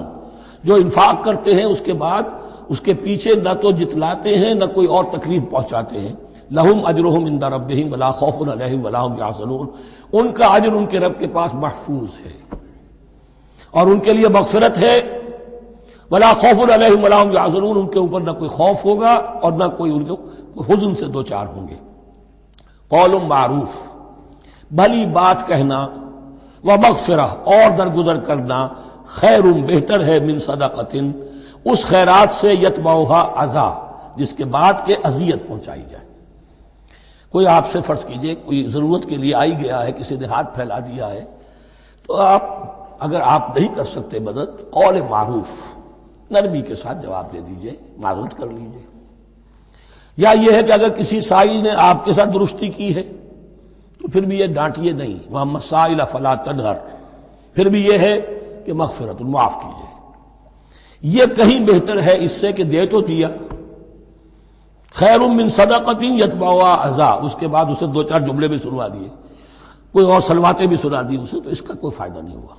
جو انفاق کرتے ہیں اس کے بعد اس کے پیچھے نہ تو جتلاتے ہیں نہ کوئی اور تکلیف پہنچاتے ہیں۔ لہم اجرہم عند ربہم ولا خوف علیہم ولا هم یحزنون، ان کا اجر ان کے رب کے پاس محفوظ ہے اور ان کے لیے مغفرت ہے۔ ولا خوف علیہم ولا هم یحزنون، ان کے اوپر نہ کوئی خوف ہوگا اور نہ کوئی ان کو حزن سے دوچار ہوں گے۔ قول معروف، بھلی بات کہنا، ومغفرہ اور درگزر کرنا، خیر بہتر ہے من صدقۃ، اس خیرات سے یتبعھا اذی، جس کے بعد کہ اذیت پہنچائی جائے۔ کوئی آپ سے فرض کیجئے کوئی ضرورت کے لیے آئی گیا ہے، کسی نے ہاتھ پھیلا دیا ہے، تو آپ اگر آپ نہیں کر سکتے مدد، قول معروف، نرمی کے ساتھ جواب دے دیجئے، معذرت کر لیجئے، یا یہ ہے کہ اگر کسی سائل نے آپ کے ساتھ درستی کی ہے تو پھر بھی یہ ڈانٹیے نہیں، وَأَمَّا السَّائِلَ فَلَا تَنْهَرْ، پھر بھی یہ ہے کہ مغفرت، معاف کیجیے۔ یہ کہیں بہتر ہے اس سے کہ دے تو دیا، خیر من صدقۃ یتبعها اذى، اس کے بعد اسے 2-4 جملے بھی سنوا دیے، کوئی اور سلواتیں بھی سنا دی اسے، تو اس کا کوئی فائدہ نہیں ہوا۔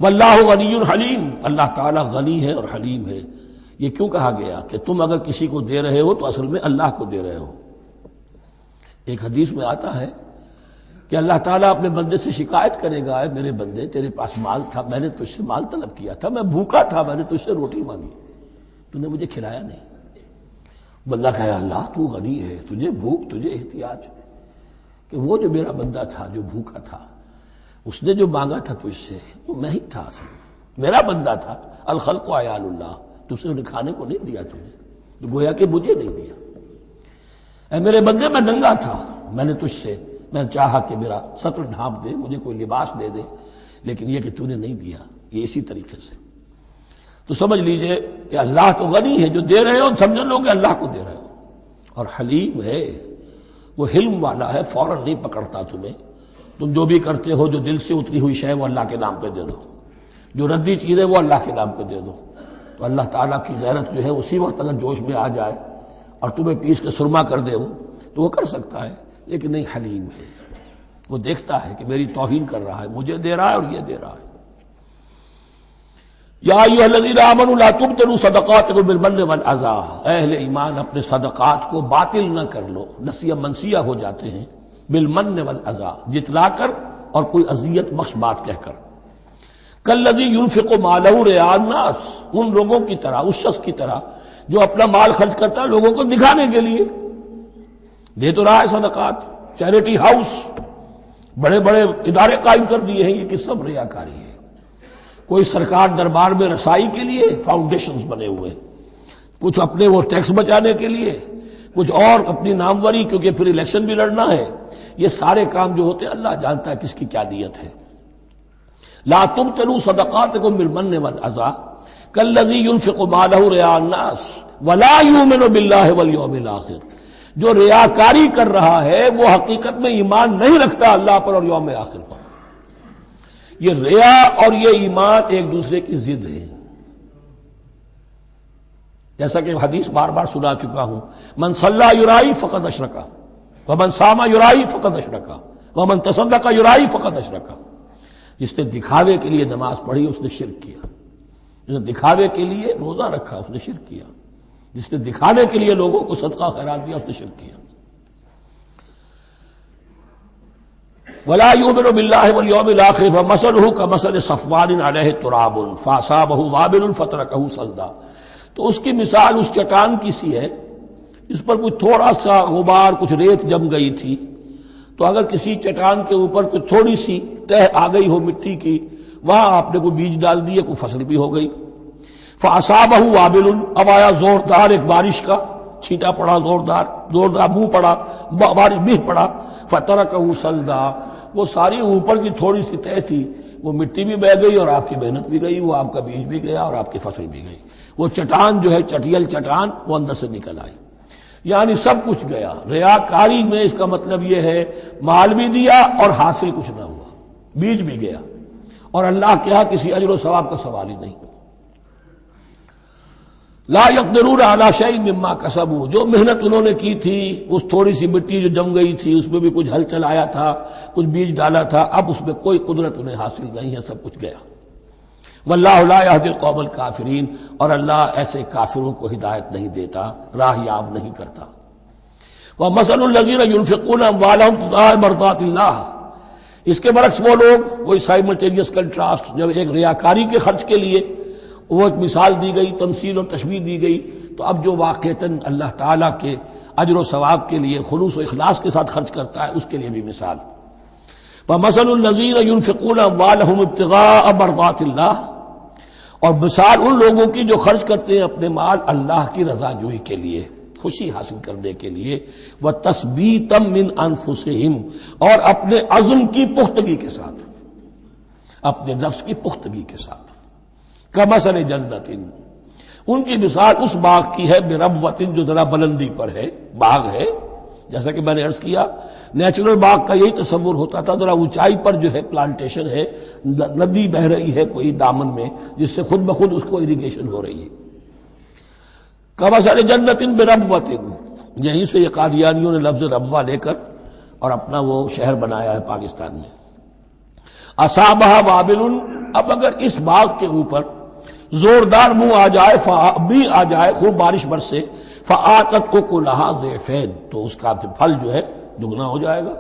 واللہ غنی حلیم، اللہ تعالیٰ غنی ہے اور حلیم ہے۔ یہ کیوں کہا گیا کہ تم اگر کسی کو دے رہے ہو تو اصل میں اللہ کو دے رہے ہو۔ ایک حدیث میں آتا ہے کہ اللہ تعالیٰ اپنے بندے سے شکایت کرے گا، اے میرے بندے تیرے پاس مال تھا، میں نے تجھ سے مال طلب کیا تھا، میں بھوکا تھا، میں نے تجھ سے روٹی مانگی، تو نے مجھے کھلایا نہیں۔ بندہ کہے اللہ تو غنی ہے، تجھے بھوک، تجھے احتیاج، کہ وہ جو میرا بندہ تھا جو بھوکا تھا اس نے جو مانگا تھا تجھ سے وہ میں ہی تھا، اصل میرا بندہ تھا۔ الخلق عیال اللہ، تجھ سے انہیں کھانے کو نہیں دیا تجھے، تو گویا کہ مجھے نہیں دیا۔ اے میرے بندے میں ننگا تھا، میں نے تجھ سے میں چاہا کہ میرا سطر ڈھانپ دے، مجھے کوئی لباس دے دے، لیکن یہ کہ تو نے نہیں دیا۔ یہ اسی طریقے سے تو سمجھ لیجئے کہ اللہ تو غنی ہے، جو دے رہے ہو سمجھ لو کہ اللہ کو دے رہے ہو، اور حلیم ہے، وہ حلم والا ہے، فوراً نہیں پکڑتا تمہیں۔ تم جو بھی کرتے ہو جو دل سے اتری ہوئی شے وہ اللہ کے نام پہ دے دو، جو ردی چیز ہے وہ اللہ کے نام پہ دے دو، تو اللہ تعالیٰ کی غیرت جو ہے اسی وقت اگر جوش میں آ جائے اور تمہیں پیس کے سرما کر دے وہ، تو وہ کر سکتا ہے، لیکن نہیں، حلیم ہے، وہ دیکھتا ہے کہ میری توہین کر رہا ہے، مجھے دے رہا ہے اور یہ دے رہا ہے۔ یا ایھا الذین آمنوا لا تبطلوا صدقاتکم بالمن والاذی، اے اہل ایمان اپنے صدقات کو باطل نہ کر لو، نسیہ منسیہ ہو جاتے ہیں، بالمن والاذی، جتلا کر اور کوئی اذیت بخش بات کہہ کر۔ کالذی ينفق مالہ رئاء الناس، ان لوگوں کی طرح، اس شخص کی طرح جو اپنا مال خرچ کرتا ہے لوگوں کو دکھانے کے لیے، دے تو رہا ہے صدقات، چیریٹی ہاؤس، بڑے بڑے ادارے قائم کر دیے ہیں، یہ کہ سب ریاکاری ہے۔ کوئی سرکار دربار میں رسائی کے لیے فاؤنڈیشنز بنے ہوئے، کچھ اپنے وہ ٹیکس بچانے کے لیے، کچھ اور اپنی ناموری، کیونکہ پھر الیکشن بھی لڑنا ہے۔ یہ سارے کام جو ہوتے ہیں اللہ جانتا ہے کس کی کیا نیت ہے۔ لا تبطلوا صدقاتکم بالمن والاذی کالذی ينفق مالہ رئاء الناس ولا یؤمن باللہ والیوم الآخر، جو ریاکاری کر رہا ہے وہ حقیقت میں ایمان نہیں رکھتا اللہ پر اور یوم آخر پر۔ یہ ریا اور یہ ایمان ایک دوسرے کی ضد ہے، جیسا کہ حدیث بار بار سنا چکا ہوں، من صلی یرائی فقد اشرکا ومن صام یرائی فقد اشرکا ومن تصدق یرائی فقد اشرکا۔ جس نے دکھاوے کے لیے نماز پڑھی اس نے شرک کیا، جس نے دکھاوے کے لیے روزہ رکھا اس نے شرک کیا، جس نے دکھانے کے لیے لوگوں کو صدقہ خیرات دیا اس نے شرک کیا۔ ولا یؤمن باللہ والیوم الآخر فمثلہ کمثل صفوان علیہ تراب فاصابہ وابل فترکہ صلدا، تو اس کی مثال اس چٹان کی سی ہے، اس پر کوئی تھوڑا سا غبار، کچھ ریت جم گئی تھی، تو اگر کسی چٹان کے اوپر کوئی تھوڑی سی تہ آ گئی ہو مٹی کی، وہاں آپ نے کوئی بیج ڈال دیے، کوئی فصل بھی ہو گئی۔ فاصابہ وابل، اب آیا زوردار ایک بارش کا چھینٹا پڑا، زوردار منہ پڑا، بارش بیج پڑا، فترکہ صلدا، وہ ساری اوپر کی تھوڑی سی تہ تھی، وہ مٹی بھی بہہ گئی اور آپ کی محنت بھی گئی، وہ آپ کا بیج بھی گیا اور آپ کی فصل بھی گئی۔ وہ چٹان جو ہے چٹیل چٹان وہ اندر سے نکل آئی، یعنی سب کچھ گیا۔ ریاکاری میں اس کا مطلب یہ ہے مال بھی دیا اور حاصل کچھ نہ ہوا، بیج بھی گیا، اور اللہ کے ہاں کسی اجر و ثواب کا سوال ہی نہیں۔ لا یقدرون علی شیء مما کسبوا، جو محنت انہوں نے کی تھی، اس تھوڑی سی مٹی جو جم گئی تھی اس میں بھی کچھ ہل چلایا تھا، کچھ بیج ڈالا تھا، اب اس میں کوئی قدرت انہیں حاصل نہیں ہے، سب کچھ گیا۔ واللہ لا یہدی القوم الکافرین، اور اللہ ایسے کافروں کو ہدایت نہیں دیتا، راہ یاب نہیں کرتا۔ ومثل الذین ینفقون اموالهم ابتغاء مرضات اللہ، اس کے برعکس وہ لوگ، وہی سائملٹینیس کنٹراسٹ، جب ایک ریاکاری کے خرچ کے لیے وہ ایک مثال دی گئی، تمثیل اور تشبیہ دی گئی، تو اب جو واقعتاً اللہ تعالیٰ کے اجر و ثواب کے لیے خلوص و اخلاص کے ساتھ خرچ کرتا ہے اس کے لیے بھی مثال۔ ومثل الذین ینفقون اموالهم ابتغاء مرضات اللہ، اور مثال ان لوگوں کی جو خرچ کرتے ہیں اپنے مال اللہ کی رضا جوئی کے لیے، خوشی حاصل کرنے کے لیے، وتثبیتا من انفسہم، اور اپنے عزم کی پختگی کے ساتھ، اپنے نفس کی پختگی کے ساتھ۔ کمثل جنت، ان کی مثال اس باغ کی ہے بربوۃ جو ذرا بلندی پر ہے، باغ ہے، جیسا کہ میں نے عرض کیا نیچرل باغ کا یہی تصور ہوتا تھا، ذرا اونچائی پر جو ہے پلانٹیشن ہے، ندی بہ رہی ہے کوئی دامن میں جس سے خود بخود اس کو اریگیشن ہو رہی ہے۔ کمثل جنت بربوۃ، یہیں سے یہ قادیانیوں نے لفظ ربوہ لے کر اور اپنا وہ شہر بنایا ہے پاکستان میں۔ اصابہ وابل، اب اگر اس باغ کے اوپر زوردار منہ آ جائے، بھی آ جائے، خوب بارش برسے، فآتت اکلھا ضعفین، تو اس کا پھل جو ہے دگنا ہو جائے گا۔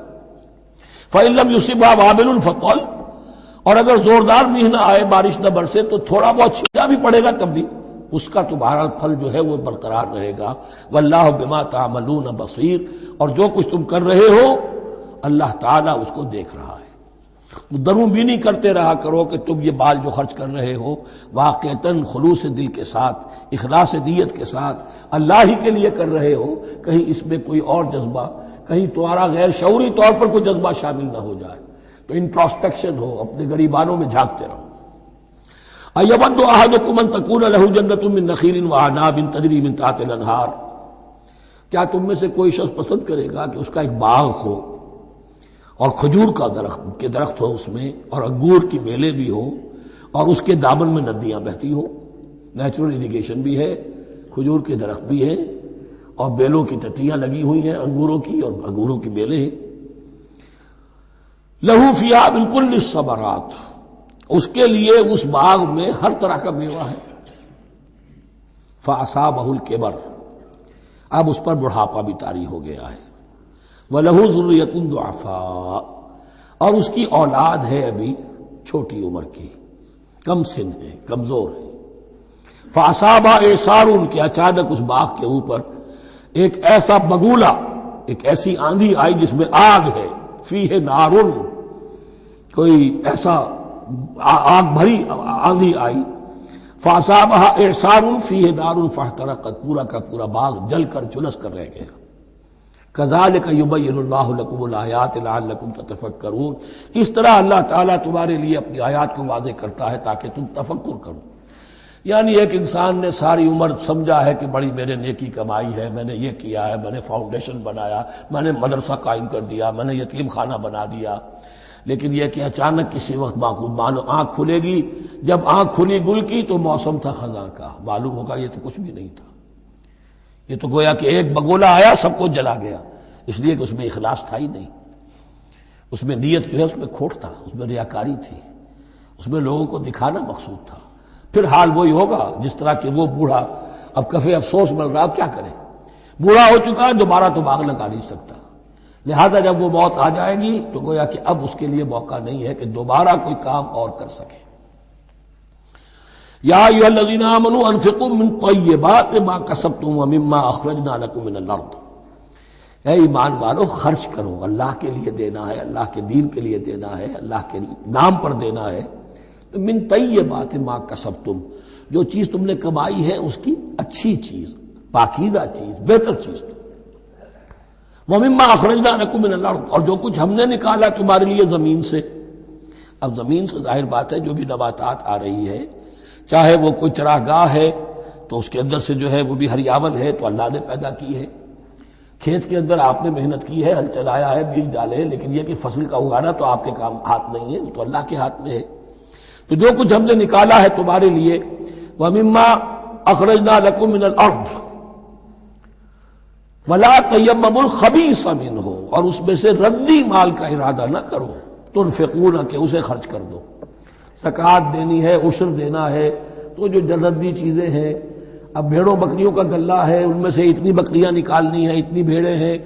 فإن لم يصبها وابل فطل، اور اگر زوردار میہ نہ آئے، بارش نہ برسے، تو تھوڑا بہت چھینٹا بھی پڑے گا تب بھی اس کا تو بہرحال پھل جو ہے وہ برقرار رہے گا۔ واللہ بما تعملون بصیر، اور جو کچھ تم کر رہے ہو اللہ تعالیٰ اس کو دیکھ رہا ہے۔ دروں بینی کرتے رہا کرو کہ تم یہ بال جو خرچ کر رہے ہو واقعتاً خلوص دل کے ساتھ، اخلاص نیت کے ساتھ اللہ ہی کے لیے کر رہے ہو، کہیں اس میں کوئی اور جذبہ، کہیں تمہارا غیر شعوری طور پر کوئی جذبہ شامل نہ ہو جائے، تو انٹراسپیکشن ہو، اپنے غریبانوں میں جھانکتے رہو۔ ایود احدکم ان تکون لہ جنۃ من نخیل واعناب تجری من تحتہا الانہار، کیا تم میں سے کوئی شخص پسند کرے گا کہ اس کا ایک باغ ہو اور کھجور کا درخت ہو اس میں، اور انگور کی بیلیں بھی ہوں، اور اس کے دامن میں ندیاں بہتی ہوں، نیچرل اریگیشن بھی ہے، کھجور کے درخت بھی ہیں، اور بیلوں کی ٹٹیاں لگی ہوئی ہیں انگوروں کی، اور انگوروں کی بیلیں ہیں۔ لہو فیہا من کل الثمرات، اس کے لیے اس باغ میں ہر طرح کا میوہ ہے۔ فاصابہ الکبر، اب اس پر بڑھاپا بھی طاری ہو گیا ہے۔ وَلَهُ ذُرِّيَّةٌ ضُعَفَاء، اور اس کی اولاد ہے ابھی چھوٹی عمر کی، کم سن ہے، کمزور ہے۔ فَأَصَابَهَا إِعْصَارٌ، کہ اچانک اس باغ کے اوپر ایک ایسا بگولا، ایک ایسی آندھی آئی جس میں آگ ہے، فیہ نارٌ، کوئی ایسا آگ بھری آندھی آئی۔ فَأَصَابَهَا إِعْصَارٌ فِيهِ نَارٌ فَاحْتَرَقَتْ، پورا کا پورا باغ جل کر جھلس کر رہ گیا۔ کذالک یبین اللہ لکم الآیات لعلکم تتفکرون، اس طرح اللہ تعالیٰ تمہارے لیے اپنی آیات کو واضح کرتا ہے تاکہ تم تفکر کرو۔ یعنی ایک انسان نے ساری عمر سمجھا ہے کہ بڑی میرے نیکی کمائی ہے، میں نے یہ کیا ہے، میں نے فاؤنڈیشن بنایا، میں نے مدرسہ قائم کر دیا، میں نے یتیم خانہ بنا دیا، لیکن یہ کہ اچانک کسی وقت آنکھ کھلے گی، جب آنکھ کھلی گل کی تو موسم تھا خزاں کا، معلوم ہوگا یہ تو کچھ بھی نہیں تھا، یہ تو گویا کہ ایک بگولا آیا سب کو جلا گیا، اس لیے کہ اس میں اخلاص تھا ہی نہیں، اس میں نیت جو ہے اس میں کھوٹ تھا، اس میں ریاکاری تھی، اس میں لوگوں کو دکھانا مقصود تھا۔ پھر حال وہی ہوگا جس طرح کہ وہ بوڑھا اب کفے افسوس مل رہا، اب کیا کرے، بوڑھا ہو چکا ہے، دوبارہ تو باغ لگا نہیں سکتا، لہذا جب وہ موت آ جائے گی تو گویا کہ اب اس کے لیے موقع نہیں ہے کہ دوبارہ کوئی کام اور کر سکے۔ یا ایھا الذین آمنوا انفقوا من طیبات ما کسبتم ومما اخرجنا لکم من الارض، اے ایمان والو خرچ کرو، اللہ کے لیے دینا ہے، اللہ کے دین کے لیے دینا ہے، اللہ کے نام پر دینا ہے، تو من طیبات ما کسبتم، جو چیز تم نے کمائی ہے اس کی اچھی چیز، پاکیزہ چیز، بہتر چیز، ومما اخرجنا لکم من الارض، اور جو کچھ ہم نے نکالا تمہارے لیے زمین سے۔ اب زمین سے ظاہر بات ہے جو بھی نباتات آ رہی ہے، چاہے وہ کوئی چراہ گاہ ہے تو اس کے اندر سے جو ہے وہ بھی ہریاول ہے تو اللہ نے پیدا کی ہے، کھیت کے اندر آپ نے محنت کی ہے، ہل چلایا ہے، بیج ڈالے ہیں، لیکن یہ کہ فصل کا اگانا تو آپ کے کام ہاتھ نہیں ہے، تو اللہ کے ہاتھ میں ہے۔ تو جو کچھ ہم نے نکالا ہے تمہارے لیے، وَمِمَّا أَخْرَجْنَا لَكُم مِّنَ الْأَرْضِ وَلَا تَيَمَّمُوا الْخَبِيثَ مِنْهُ، اور اس میں سے ردی مال کا ارادہ نہ کرو، تنفقون، کہ اسے خرچ کر دو، زکوٰۃ دینی ہے، عشر دینا ہے، تو جو ردی چیزیں ہیں، اب بھیڑوں بکریوں کا غلہ ہے، ان میں سے اتنی بکریاں نکالنی ہیں، اتنی بھیڑیں ہیں،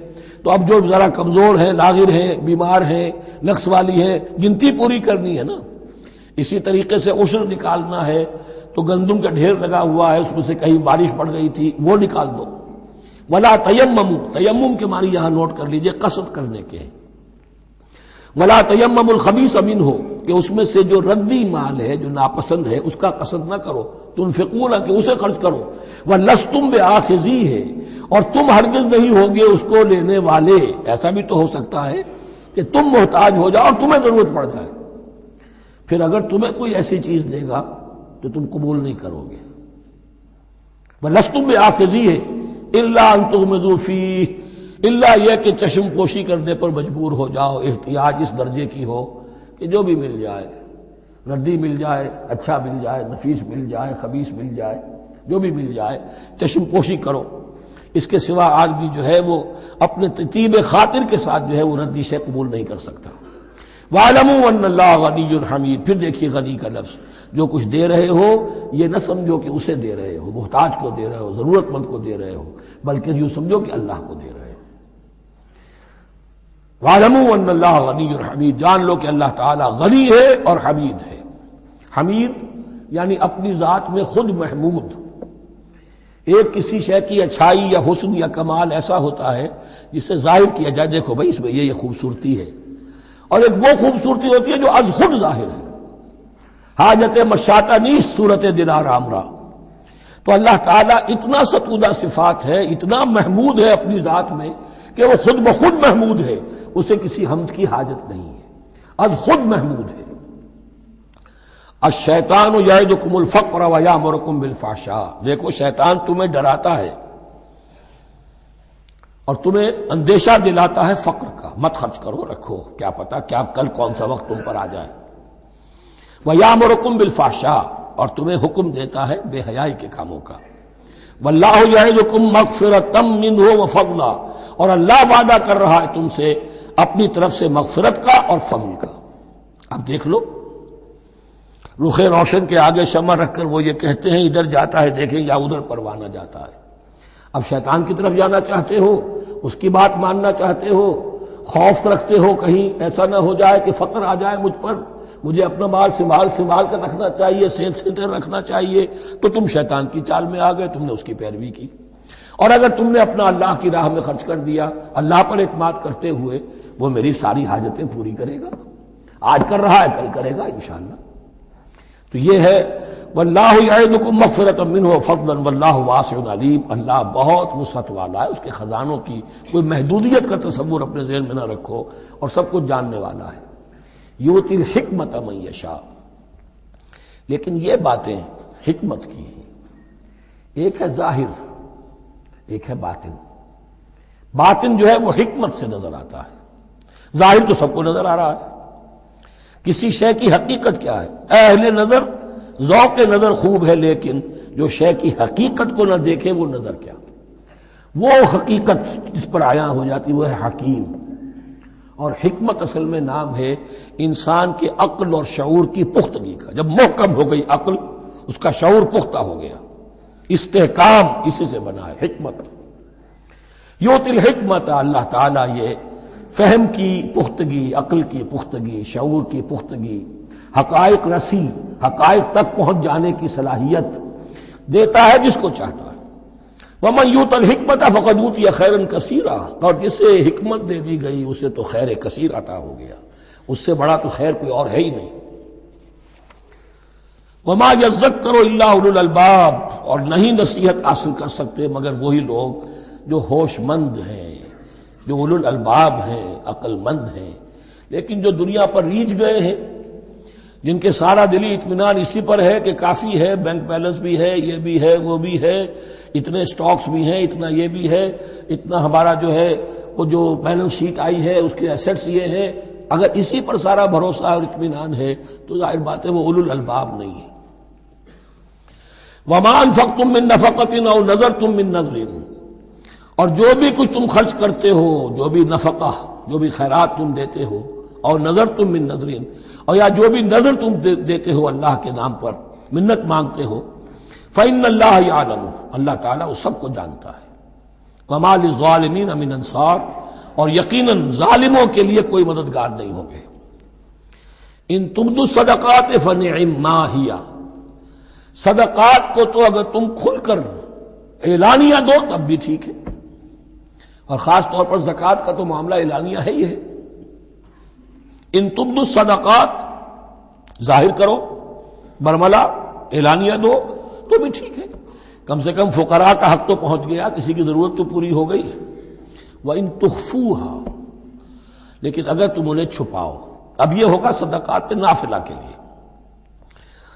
تو اب جو ذرا کمزور ہیں، لاغر ہیں، بیمار ہیں، نقص والی ہیں، گنتی پوری کرنی ہے نا۔ اسی طریقے سے عشر نکالنا ہے تو گندم کا ڈھیر لگا ہوا ہے، اس میں سے کہیں بارش پڑ گئی تھی، وہ نکال دو۔ ولا تیمموا، تیمم کے معنی یہاں نوٹ کر لیجئے قصد کرنے کے ہیں۔ ولا تیمموا الخبیث منہ، کہ اس میں سے جو ردی مال ہے، جو ناپسند ہے، اس کا قصد نہ کرو، تنفقون، کہ اسے خرچ کرو، وَلَسْتُمْ بِآخِذِیہ، اور تم ہرگز نہیں ہوگے اس کو لینے والے۔ ایسا بھی تو ہو سکتا ہے کہ تم محتاج ہو جاؤ اور تمہیں ضرورت پڑ جائے، پھر اگر تمہیں کوئی ایسی چیز دے گا تو تم قبول نہیں کرو گے۔ وَلَسْتُم بِآخِذِيهِ إِلَّا أَن تُغْمِضُوا فِيهِ، الا یہ کہ چشم پوشی کرنے پر مجبور ہو جاؤ، احتیاج اس درجے کی ہو کہ جو بھی مل جائے، ردی مل جائے، اچھا مل جائے، نفیس مل جائے، خبیث مل جائے، جو بھی مل جائے چشم پوشی کرو۔ اس کے سوا آدمی جو ہے وہ اپنے طیب خاطر کے ساتھ جو ہے وہ ردی شے قبول نہیں کر سکتا۔ وَاعْلَمُوا أَنَّ اللَّهَ غَنِيٌّ حَمِيدٌ، پھر دیکھیے غنی کا لفظ، جو کچھ دے رہے ہو یہ نہ سمجھو کہ اسے دے رہے ہو، محتاج کو دے رہے ہو، ضرورت مند کو دے رہے ہو، بلکہ یوں سمجھو کہ اللہ کو دے رہے ہو۔ وَاعْلَمُوا أَنَّ اللَّهَ غَنِيٌّ حَمِيدٌ، جان لو کہ اللہ تعالیٰ غنی ہے اور حمید ہے۔ حمید یعنی اپنی ذات میں خود محمود۔ ایک کسی شے کی اچھائی یا حسن یا کمال ایسا ہوتا ہے جسے ظاہر کیا جائے، دیکھو بھائی اس میں یہ خوبصورتی ہے، اور ایک وہ خوبصورتی ہوتی ہے جو از خود ظاہر ہے۔ حاجت مشاطہ نیست صورت دل آرام را، تو اللہ تعالیٰ اتنا ستودہ صفات ہے، اتنا محمود ہے اپنی ذات میں کہ وہ خود بخود محمود ہے، اسے کسی حمد کی حاجت نہیں ہے، از خود محمود ہے۔ الشیطان یعدکم الفقر ویامرکم بالفحشاء، دیکھو شیطان تمہیں ڈراتا ہے اور تمہیں اندیشہ دلاتا ہے فقر کا، مت خرچ کرو، رکھو، کیا پتا کیا کل کون سا وقت تم پر آ جائے۔ وَيَأْمُرُكُمْ بِالْفَحْشَاءِ، اور تمہیں حکم دیتا ہے بے حیائی کے کاموں کا۔ وَاللَّهُ يَعِدُكُمْ مَغْفِرَةً مِّنْهُ وَفَضْلًا، اور اللہ وعدہ کر رہا ہے تم سے اپنی طرف سے مغفرت کا اور فضل کا۔ اب دیکھ لو، رخ روشن کے آگے شمع رکھ کر وہ یہ کہتے ہیں ادھر جاتا ہے دیکھیں یا ادھر پروانہ جاتا ہے۔ اب شیطان کی طرف جانا چاہتے ہو، اس کی بات ماننا چاہتے ہو، خوف رکھتے ہو کہیں ایسا نہ ہو جائے کہ فقر آ جائے مجھ پر، مجھے اپنا مال سنبھال کر رکھنا چاہیے، سینت رکھنا چاہیے، تو تم شیطان کی چال میں آ گئے، تم نے اس کی پیروی کی۔ اور اگر تم نے اپنا اللہ کی راہ میں خرچ کر دیا، اللہ پر اعتماد کرتے ہوئے، وہ میری ساری حاجتیں پوری کرے گا، آج کر رہا ہے کل کرے گا انشاءاللہ۔ تو یہ ہے واللہ یعدکم مغفرۃ منہ وفضلا واللہ واسع علیم، اللہ بہت وسعت والا ہے، اس کے خزانوں کی کوئی محدودیت کا تصور اپنے ذہن میں نہ رکھو، اور سب کچھ جاننے والا ہے۔ یؤتی الحکمۃ من یشاء، لیکن یہ باتیں حکمت کی ہیں، ایک ہے ظاہر ایک ہے باطن۔ باطن جو ہے وہ حکمت سے نظر آتا ہے، ظاہر تو سب کو نظر آ رہا ہے۔ کسی شے کی حقیقت کیا ہے، اہل نظر ذوق نظر خوب ہے، لیکن جو شے کی حقیقت کو نہ دیکھے وہ نظر کیا، وہ حقیقت جس پر عیاں ہو جاتی وہ ہے حکیم۔ اور حکمت اصل میں نام ہے انسان کے عقل اور شعور کی پختگی کا، جب محکم ہو گئی عقل، اس کا شعور پختہ ہو گیا، استحکام اسی سے بنا ہے حکمت۔ یؤتی الحکمت، اللہ تعالیٰ یہ فہم کی پختگی، عقل کی پختگی، شعور کی پختگی، حقائق رسی، حقائق تک پہنچ جانے کی صلاحیت دیتا ہے جس کو چاہتا ہے۔ وَمَن یُؤْتَ الْحِکْمَةَ فَقَدْ أُوتِیَ خَیْرًا کَثِیرًا، اور جسے حکمت دے دی گئی اسے تو خیر کثیر عطا ہو گیا، اس سے بڑا تو خیر کوئی اور ہے ہی نہیں۔ وَمَا يَذَّكَّرُ إِلَّا أُولُو الْأَلْبَابِ، اور نہیں نصیحت حاصل کر سکتے مگر وہی لوگ جو ہوش مند ہیں، جو اولو الالباب ہیں، عقل مند ہیں۔ لیکن جو دنیا پر ریجھ گئے ہیں، جن کے سارا دلی اطمینان اسی پر ہے کہ کافی ہے، بینک بیلنس بھی ہے، یہ بھی ہے، وہ بھی ہے، اتنے سٹاکس بھی ہیں، اتنا یہ بھی ہے، اتنا ہمارا جو ہے وہ جو بیلنس شیٹ آئی ہے اس کے ایسٹس یہ ہیں، اگر اسی پر سارا بھروسہ اور اطمینان ہے تو ظاہر بات ہے وہ اولو الالباب نہیں ہے۔ وَمَا أَنفَقْتُم مِّن نَفَقَةٍ أَوْ نَذَرْتُم مِّن نَذْرٍ، اور جو بھی کچھ تم خرچ کرتے ہو، جو بھی نفقہ، جو بھی خیرات تم دیتے ہو، اور نظر تم من نظرین، اور یا جو بھی نظر تم دیتے ہو اللہ کے نام پر، منت مانگتے ہو، فإن اللہ یعلم، اللہ تعالیٰ اس سب کو جانتا ہے۔ وما للظالمین من انصار، اور یقیناً ظالموں کے لیے کوئی مددگار نہیں ہوں گے۔ ان تبدوا الصدقات فنعما ہی، صدقات کو تو اگر تم کھل کر اعلانیہ دو تب بھی ٹھیک ہے، اور خاص طور پر زکوٰۃ کا تو معاملہ اعلانیہ ہے ہی ہے۔ ان تبدوا الصدقات، ظاہر کرو، برملا اعلانیہ دو تو بھی ٹھیک ہے، کم سے کم فقراء کا حق تو پہنچ گیا، کسی کی ضرورت تو پوری ہو گئی۔ وَإِن تُخْفُوهَا، لیکن اگر تم انہیں چھپاؤ، اب یہ ہوگا صدقات نافلہ کے لیے۔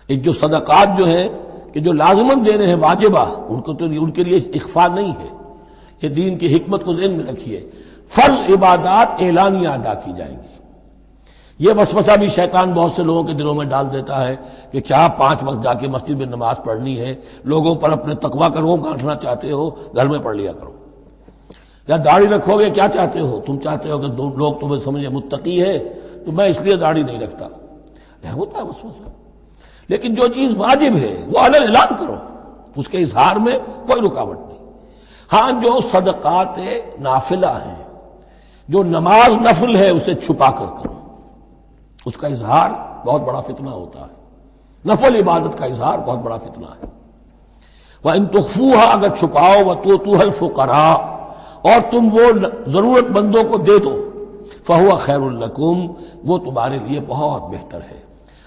ایک جو صدقات جو ہیں کہ جو لازمن دے رہے ہیں واجبہ، ان کو تو ان کے لیے اخفاء نہیں ہے، یہ دین کی حکمت کو ذہن میں رکھیے، فرض عبادات اعلانیہ ادا کی جائیں گی۔ یہ وسوسہ بھی شیطان بہت سے لوگوں کے دلوں میں ڈال دیتا ہے کہ کیا 5 وقت جا کے مسجد میں نماز پڑھنی ہے، لوگوں پر اپنے تقویٰ کا روب گانٹھنا چاہتے ہو، گھر میں پڑھ لیا کرو، یا داڑھی رکھو گے کیا چاہتے ہو، تم چاہتے ہو کہ لوگ تمہیں سمجھے متقی ہے تو میں اس لیے داڑھی نہیں رکھتا، ہوتا ہے وسوسہ۔ لیکن جو چیز واجب ہے وہ علن اعلان کرو، اس کے اظہار میں کوئی رکاوٹ نہیں۔ ہاں جو صدقات نافلہ ہیں، جو نماز نفل ہے، اسے چھپا کر کرو، اس کا اظہار بہت بڑا فتنہ ہوتا ہے، نفل عبادت کا اظہار بہت بڑا فتنہ ہے۔ وَإِن تُخْفُوهَا، اگر چھپاؤ، وَتُؤْتُوهَا الْفُقَرَاءَ، اور تم وہ ضرورت مندوں کو دے دو، فَهُوَ خَيْرٌ لَكُمْ، وہ تمہارے لیے بہت بہتر ہے۔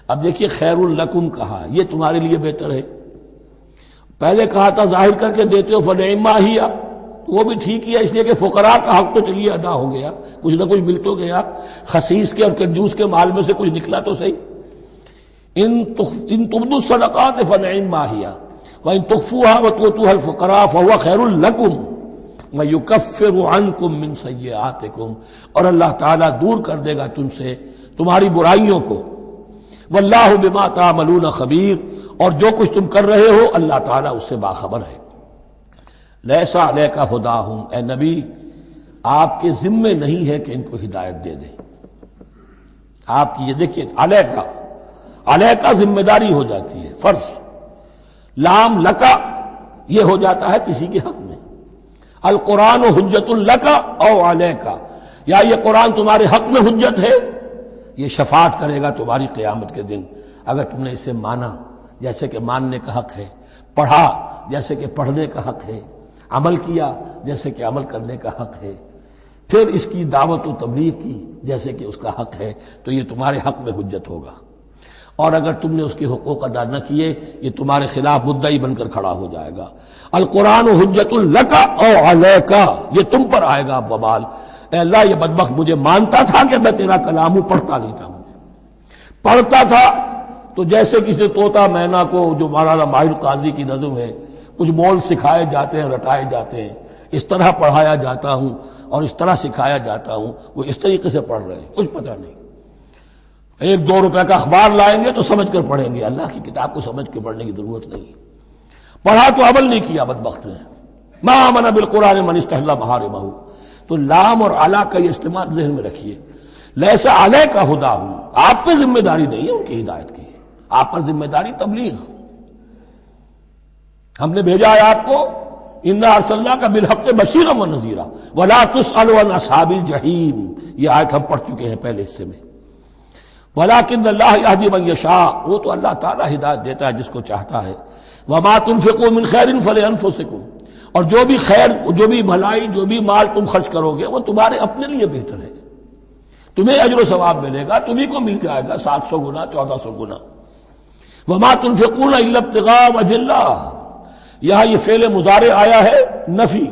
اب دیکھیے خیر لکم کہا، یہ تمہارے لیے بہتر ہے۔ پہلے کہا تھا ظاہر کر کے دیتے ہو فنعما ہی، وہ بھی ٹھیک ہی ہے، اس لیے کہ فقراء کا حق تو چلیے ادا ہو گیا، کچھ نہ کچھ مل تو گیا، خسیس کے اور کنجوس کے مال میں سے کچھ نکلا تو صحیح۔ ان تبدوا الصدقات فنعما ہی وان تخفوها وتؤتوها الفقراء فهو خیر لکم ویکفر عنکم من سیئاتکم، اور اللہ تعالیٰ دور کر دے گا تم سے تمہاری برائیوں کو۔ واللہ بما تعملون خبیر، اور جو کچھ تم کر رہے ہو اللہ تعالیٰ اس سے باخبر ہے۔ لیس علیک ھداھم، اے نبی آپ کے ذمے نہیں ہے کہ ان کو ہدایت دے دیں۔ آپ کی یہ دیکھیے علیکا ذمہ داری ہو جاتی ہے، فرض۔ لام لکا یہ ہو جاتا ہے کسی کے حق میں۔ القرآن حجت لکا او علیکا، یا یہ قرآن تمہارے حق میں حجت ہے، یہ شفاعت کرے گا تمہاری قیامت کے دن اگر تم نے اسے مانا، جیسے کہ ماننے کا حق ہے، پڑھا جیسے کہ پڑھنے کا حق ہے، عمل کیا جیسے کہ عمل کرنے کا حق ہے، پھر اس کی دعوت و تبلیغ کی جیسے کہ اس کا حق ہے، تو یہ تمہارے حق میں حجت ہوگا۔ اور اگر تم نے اس کے حقوق ادا نہ کیے، یہ تمہارے خلاف مدعی بن کر کھڑا ہو جائے گا۔ القرآن حجت لک او علیک، یہ تم پر آئے گا وبال۔ اے اللہ یہ بدبخت مجھے مانتا تھا کہ میں تیرا کلام ہوں، پڑھتا نہیں تھا، مجھے پڑھتا تھا تو جیسے کسی طوطا مینا کو، جو مولانا ماہر قاضی کی نظم ہے، کچھ بول سکھائے جاتے ہیں، رٹائے جاتے ہیں، اس طرح پڑھایا جاتا ہوں اور اس طرح سکھایا جاتا ہوں، وہ اس طریقے سے پڑھ رہے ہیں، کچھ پتہ نہیں۔ 1-2 روپے کا اخبار لائیں گے تو سمجھ کر پڑھیں گے، اللہ کی کتاب کو سمجھ کے پڑھنے کی ضرورت نہیں۔ پڑھا تو عمل نہیں کیا بدبخت نے۔ ما آمن بالقرآن من استحل محارمہ، تو لام اور علا کا یہ استعمال ذہن میں رکھیے۔ لیس علیک ھداھم، آپ پہ ذمہ داری نہیں ہے ان کی ہدایت کی، آپ پر ذمہ داری تبلیغ۔ ہم نے بھیجا ہے آپ کو، انا ارسلناک بالحق بشیرا ونذیرا ولا تسأل عن اصحاب الجحیم، یہ آیت ہم پڑھ چکے ہیں پہلے حصے میں۔ ولکن اللہ یہدی من یشاء، وہ تو اللہ تعالیٰ ہدایت دیتا ہے جس کو چاہتا ہے۔ وما تنفقوا من خیر فلانفسکم، اور جو بھی خیر، جو بھی بھلائی، جو بھی مال تم خرچ کرو گے وہ تمہارے اپنے لیے بہتر ہے، تمہیں اجر و ثواب ملے گا، تمہیں کو مل جائے گا 700 گنا 1400 گنا۔ وما تنفقون الا ابتغاء وجه اللہ، یہاں یہ فعل مضارع آیا ہے نفی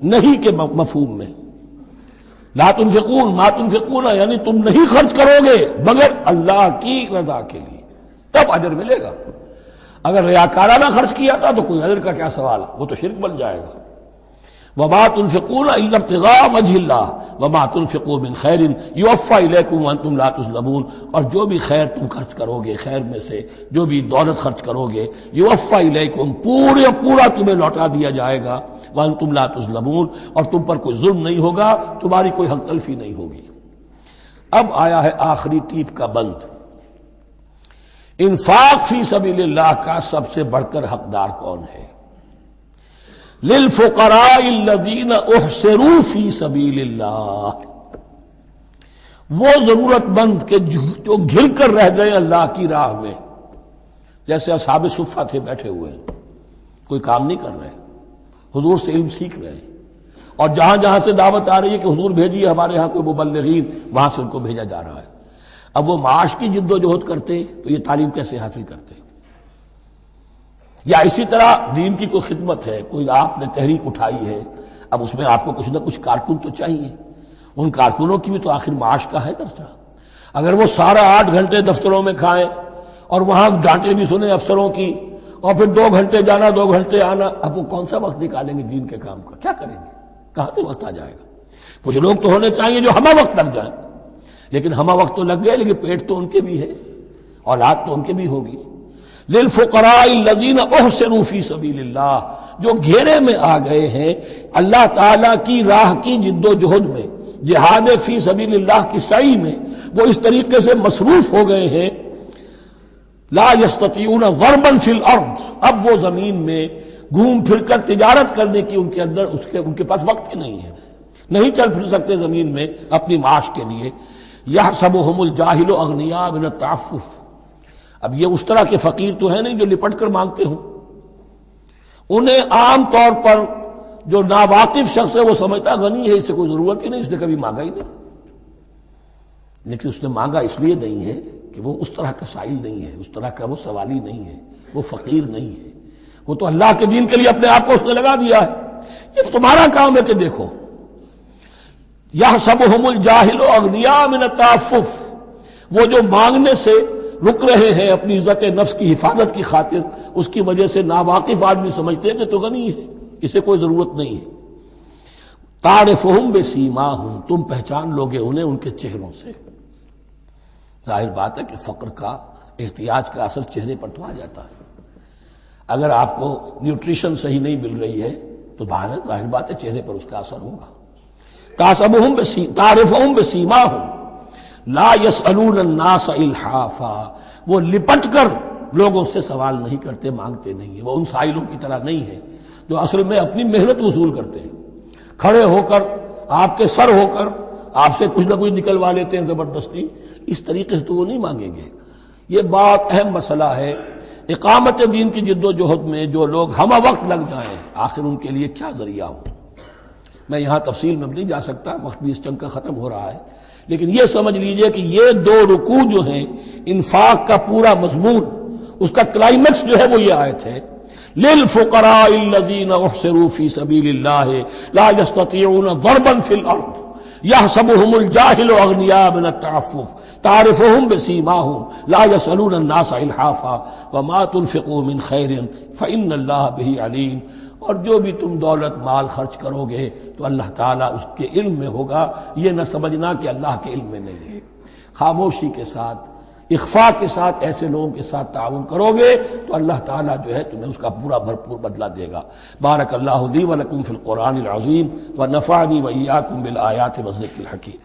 نہیں کے مفہوم میں۔ لا تنفقون، ما تنفقون یعنی تم نہیں خرچ کرو گے مگر اللہ کی رضا کے لیے، تب اجر ملے گا۔ اگر ریاکارانہ خرچ کیا تھا تو کوئی اجر کا کیا سوال، وہ تو شرک بن جائے گا۔ وما تنفقون الا ابتغاء وجه اللہ وما تنفقوا من خیر یوفى الیکم وانتم لا تظلمون، اور جو بھی خیر تم خرچ کرو گے، خیر میں سے جو بھی دولت خرچ کرو گے، یوفى الیکم، پورا تمہیں لوٹا دیا جائے گا، وانتم لا تظلمون، اور تم پر کوئی ظلم نہیں ہوگا، تمہاری کوئی حق تلفی نہیں ہوگی۔ اب آیا ہے آخری ٹیپ کا بند۔ انفاق فی سبیل اللہ کا سب سے بڑھ کر حقدار کون ہے؟ للفقراء الذین احصروا فی سبیل اللہ، وہ ضرورت مند کے جو گھر کر رہ گئے اللہ کی راہ میں، جیسے اصحاب صفہ تھے بیٹھے ہوئے ہیں، کوئی کام نہیں کر رہے، حضور سے علم سیکھ رہے ہیں، اور جہاں جہاں سے دعوت آ رہی ہے کہ حضور بھیجیے ہمارے ہاں کوئی مبلغین، وہاں سے ان کو بھیجا جا رہا ہے۔ اب وہ معاش کی جد و جہد کرتے تو یہ تعلیم کیسے حاصل کرتے؟ یا اسی طرح دین کی کوئی خدمت ہے، کوئی آپ نے تحریک اٹھائی ہے، اب اس میں آپ کو کچھ نہ کچھ کارکن تو چاہیے، ان کارکنوں کی بھی تو آخر معاش کا ہے درجہ۔ اگر وہ سارا 8 گھنٹے دفتروں میں کھائیں اور وہاں ڈانٹیں بھی سنیں افسروں کی، اور پھر 2 گھنٹے جانا 2 گھنٹے آنا، اب وہ کون سا وقت نکالیں گے دین کے کام کا؟ کیا کریں گے؟ کہاں سے وقت آ جائے گا؟ کچھ لوگ تو ہونے چاہیے جو ہمہ وقت لگ جائیں، لیکن ہمہ وقت تو لگ گئے، لیکن پیٹ تو ان کے بھی ہے، اولاد تو ان کے بھی ہوگی۔ للفقراء الذین احصروا فی سبیل اللہ، جو گھیرے میں آ گئے ہیں اللہ تعالیٰ کی راہ کی جد و جہد میں، جہاد فی سبیل اللہ کی سعی میں، وہ اس طریقے سے مصروف ہو گئے ہیں، لا یستطیعون ضربا فی الارض، اب وہ زمین میں گھوم پھر کر تجارت کرنے کی ان کے اندر ان کے پاس وقت ہی نہیں ہے، نہیں چل پھر سکتے زمین میں اپنی معاش کے لیے۔ یحسبهم الجاہل اغنیاء من التعفف، اب یہ اس طرح کے فقیر تو ہیں نہیں جو لپٹ کر مانگتے ہوں، انہیں عام طور پر جو ناواقف شخص ہے وہ سمجھتا غنی ہے، اس سے کوئی ضرورت ہی نہیں، اس نے کبھی مانگا ہی نہیں، لیکن اس نے مانگا اس لیے نہیں ہے کہ وہ اس طرح کا سائل نہیں ہے، اس طرح کا وہ سوالی نہیں ہے، وہ فقیر نہیں ہے، وہ تو اللہ کے دین کے لیے اپنے آپ کو اس نے لگا دیا ہے۔ یہ تمہارا کام ہے کہ دیکھو، یحسبهم الجاہل اغنیاء من التعفف، وہ جو مانگنے سے رک رہے ہیں اپنی عزت نفس کی حفاظت کی خاطر، اس کی وجہ سے ناواقف آدمی سمجھتے ہیں کہ تو غنی ہے، اسے کوئی ضرورت نہیں ہے۔ تعرفهم بسیماہم، تم پہچان لوگے انہیں ان کے چہروں سے۔ ظاہر بات ہے کہ فقر کا، احتیاج کا اثر چہرے پر تو آ جاتا ہے۔ اگر آپ کو نیوٹریشن صحیح نہیں مل رہی ہے تو ظاہر بات ہے چہرے پر اس کا اثر ہوگا۔ تعرفهم بسیماہم لا يسألون الناس الحافا، وہ لپٹ کر لوگوں سے سوال نہیں کرتے، مانگتے نہیں ہیں، وہ ان سائلوں کی طرح نہیں ہے جو اصل میں اپنی محنت وصول کرتے ہیں، کھڑے ہو کر آپ کے سر ہو کر آپ سے کچھ نہ کچھ نکلوا لیتے ہیں زبردستی، اس طریقے سے تو وہ نہیں مانگیں گے۔ یہ بات اہم مسئلہ ہے۔ اقامت دین کی جد و جہد میں جو لوگ ہمہ وقت لگ جائیں، آخر ان کے لیے کیا ذریعہ ہو۔ میں یہاں تفصیل میں نہیں جا سکتا، وقت بھی اس چنگ کا ختم ہو رہا ہے، لیکن یہ سمجھ لیجئے کہ یہ 2 رکوع جو ہیں انفاق کا پورا مضمون، اس کا کلائمیکس جو ہے وہ یہ آیت ہے، للفقراء الذین احصروا فی سبیل اللہ لا یستطیعون ضربا فی الارض یحسبهم الجاہل اغنیاء من التعفف تعرفهم بسیماہم لا یسألون الناس الحافا وما تنفقوا من خیر فإن اللہ بہ علیم۔ اور جو بھی تم دولت مال خرچ کرو گے تو اللہ تعالیٰ اس کے علم میں ہوگا، یہ نہ سمجھنا کہ اللہ کے علم میں نہیں ہے۔ خاموشی کے ساتھ، اخفاء کے ساتھ ایسے لوگوں کے ساتھ تعاون کرو گے تو اللہ تعالیٰ جو ہے تمہیں اس کا پورا بھرپور بدلہ دے گا۔ بارک اللہ لی ولکم فی القرآن العظیم ونفعنی وإیاکم بالآیات والذکر الحکیم۔